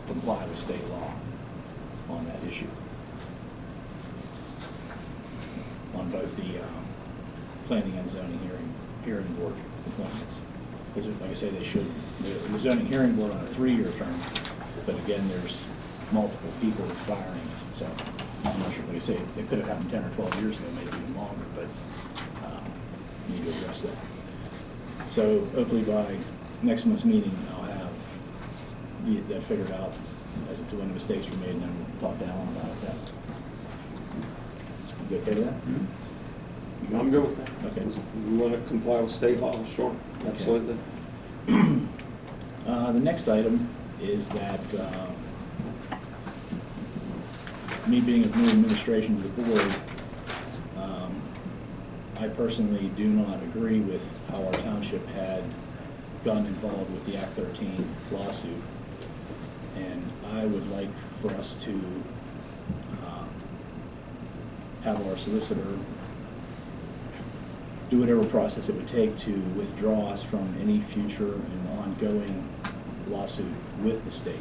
comply with state law on that issue. On both the planning and zoning hearing board appointments. Because like I say, they should, the zoning hearing board on a 3-year term, but again, there's multiple people expiring, so I'm not sure, like I say, it could have happened 10 or 12 years ago, maybe even longer, but we need to address that. So hopefully by next month's meeting, I'll have that figured out as to when the mistakes were made, and then we'll talk to Alan about it. You okay with that? Mm-hmm. I'm good with that. Okay. We want to comply with state law, sure, absolutely. The next item is that me being of new administration to the board, I personally do not agree with how our township had gotten involved with the Act 13 lawsuit. And I would like for us to have our solicitor do whatever process it would take to withdraw us from any future and ongoing lawsuit with the state.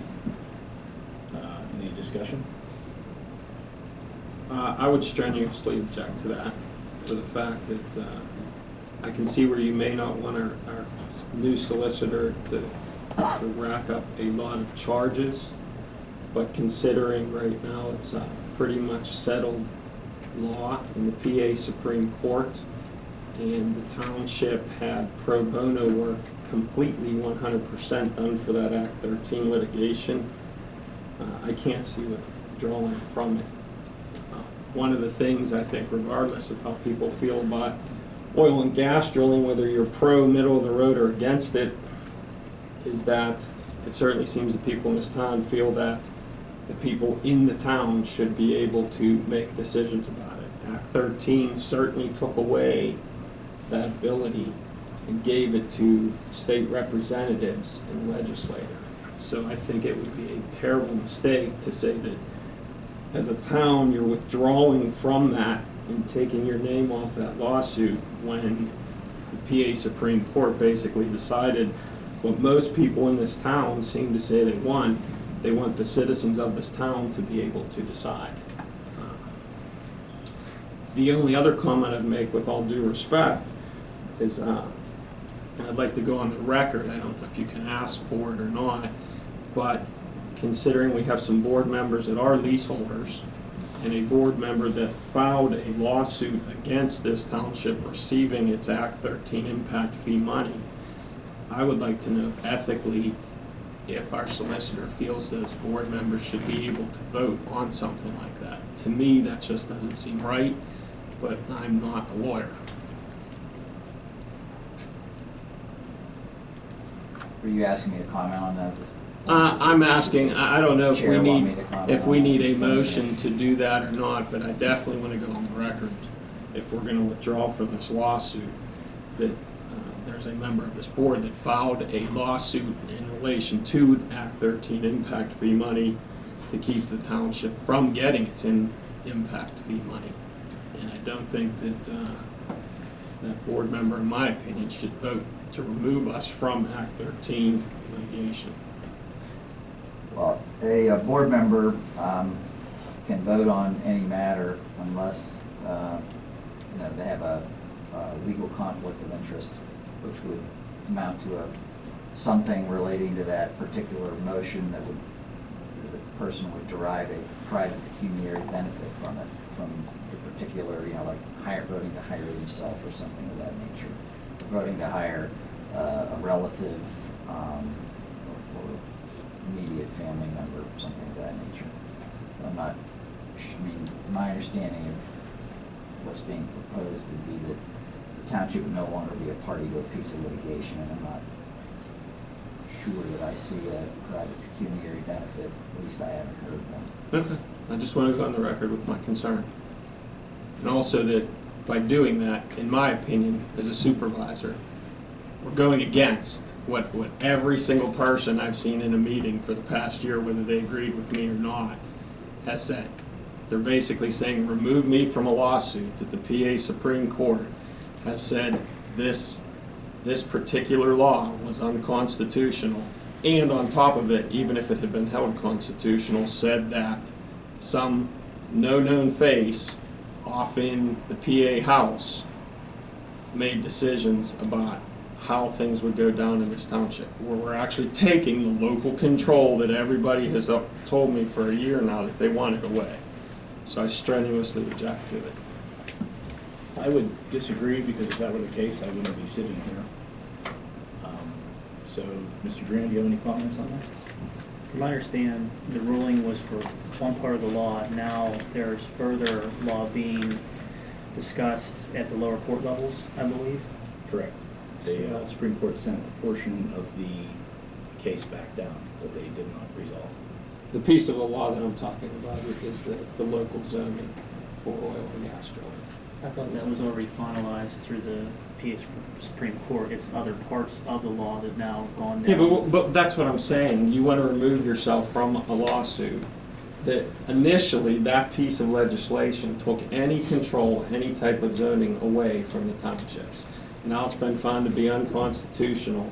Any discussion? I would strenuously object to that for the fact that I can see where you may not want our new solicitor to rack up a lot of charges, but considering right now it's a pretty much settled law in the PA Supreme Court, and the township had pro bono work completely 100% done for that Act 13 litigation, I can't see withdrawing from it. One of the things I think, regardless of how people feel about oil and gas drilling, whether you're pro, middle of the road, or against it, is that it certainly seems that people in this town feel that the people in the town should be able to make decisions about it. Act 13 certainly took away that ability and gave it to state representatives and legislators. So I think it would be a terrible mistake to say that as a town you're withdrawing from that in taking your name off that lawsuit when the PA Supreme Court basically decided what most people in this town seem to say they want. They want the citizens of this town to be able to decide. The only other comment I'd make, with all due respect, is, and I'd like to go on the record, I don't know if you can ask for it or not, but considering we have some board members that are leaseholders, and a board member that filed a lawsuit against this township receiving its Act 13 impact fee money, I would like to know if ethically, if our solicitor feels those board members should be able to vote on something like that. To me, that just doesn't seem right, but I'm not a lawyer. Were you asking me to comment on that? I'm asking, I don't know if Chair we want need, me to comment if on we that? need a motion to do that or not, but I definitely want to go on the record, if we're going to withdraw from this lawsuit, that there's a member of this board that filed a lawsuit in relation to Act 13 impact fee money to keep the township from getting its impact fee money. And I don't think that that board member, in my opinion, should vote to remove us from Act 13 litigation. Well, a board member can vote on any matter unless, they have a legal conflict of interest, which would amount to something relating to that particular motion that would, the person would derive a private pecuniary benefit from it, from the particular, like voting to hire himself or something of that nature, voting to hire a relative or immediate family member, something of that nature. So my understanding of what's being proposed would be that the township would no longer be a party to a piece of litigation, and I'm not sure that I see a private pecuniary benefit, at least I haven't heard one. Okay, I just want to go on the record with my concern. And also that by doing that, in my opinion, as a supervisor, we're going against what every single person I've seen in a meeting for the past year, whether they agreed with me or not, has said. They're basically saying, remove me from a lawsuit that the PA Supreme Court has said this particular law was unconstitutional, and on top of it, even if it had been held constitutional, said that some no-known face off in the PA House made decisions about how things would go down in this township, where we're actually taking the local control that everybody has told me for a year now that they want it away. So I strenuously object to it. I would disagree, because if that were the case, I wouldn't be sitting here. So, Mr. Graham, do you have any comments on that? From my understanding, the ruling was for one part of the law. Now there's further law being discussed at the lower court levels, I believe. Correct. The Supreme Court sent a portion of the case back down that they did not resolve. The piece of the law that I'm talking about is the local zoning for oil and gas drilling. I thought that was already finalized through the PA Supreme Court. It's other parts of the law that now have gone down. Yeah, but that's what I'm saying. You want to remove yourself from a lawsuit that initially that piece of legislation took any control, any type of zoning away from the townships. Now it's been found to be unconstitutional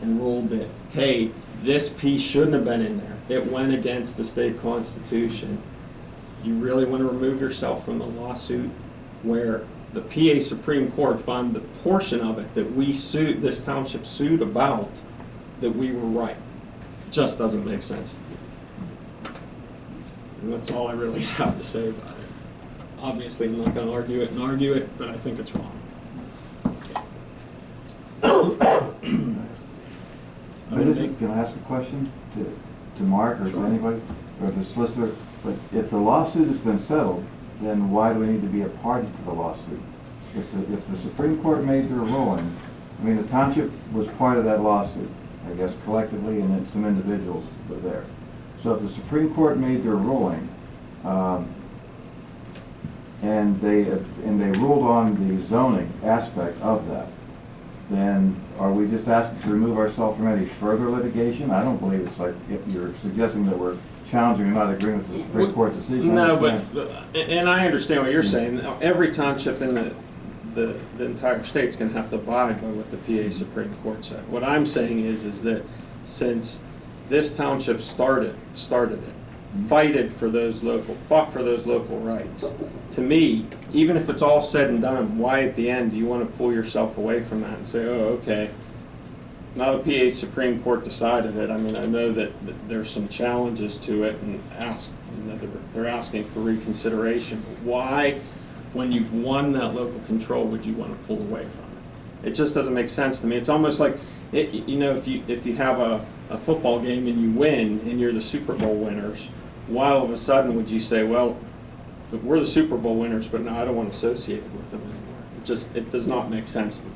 and ruled that, hey, this piece shouldn't have been in there. It went against the state constitution. You really want to remove yourself from the lawsuit where the PA Supreme Court found the portion of it that this township sued about, that we were right. Just doesn't make sense to me. And that's all I really have to say about it. Obviously, I'm not going to argue it, but I think it's wrong. Can I ask a question to Mark or to anybody, or the solicitor? But if the lawsuit has been settled, then why do we need to be a party to the lawsuit? If the Supreme Court made their ruling, I mean, the township was part of that lawsuit, I guess collectively, and then some individuals were there. So if the Supreme Court made their ruling, and they ruled on the zoning aspect of that, then are we just asking to remove ourselves from any further litigation? I don't believe it's like, if you're suggesting that we're challenging or not agreeing with the Supreme Court decision. I No, understand. and I understand what you're saying. Every township in the entire state's gonna have to abide by what the PA Supreme Court said. What I'm saying is that since this township started it, fought for those local rights. To me, even if it's all said and done, why at the end do you want to pull yourself away from that and say, oh, okay, now the PA Supreme Court decided it. I mean, I know that there's some challenges to it and they're asking for reconsideration. But why, when you've won that local control, would you want to pull away from it? It just doesn't make sense to me. It's almost like, if you have a football game and you win and you're the Super Bowl winners, why all of a sudden would you say, well, we're the Super Bowl winners, but now I don't want to associate with them anymore? It does not make sense to me.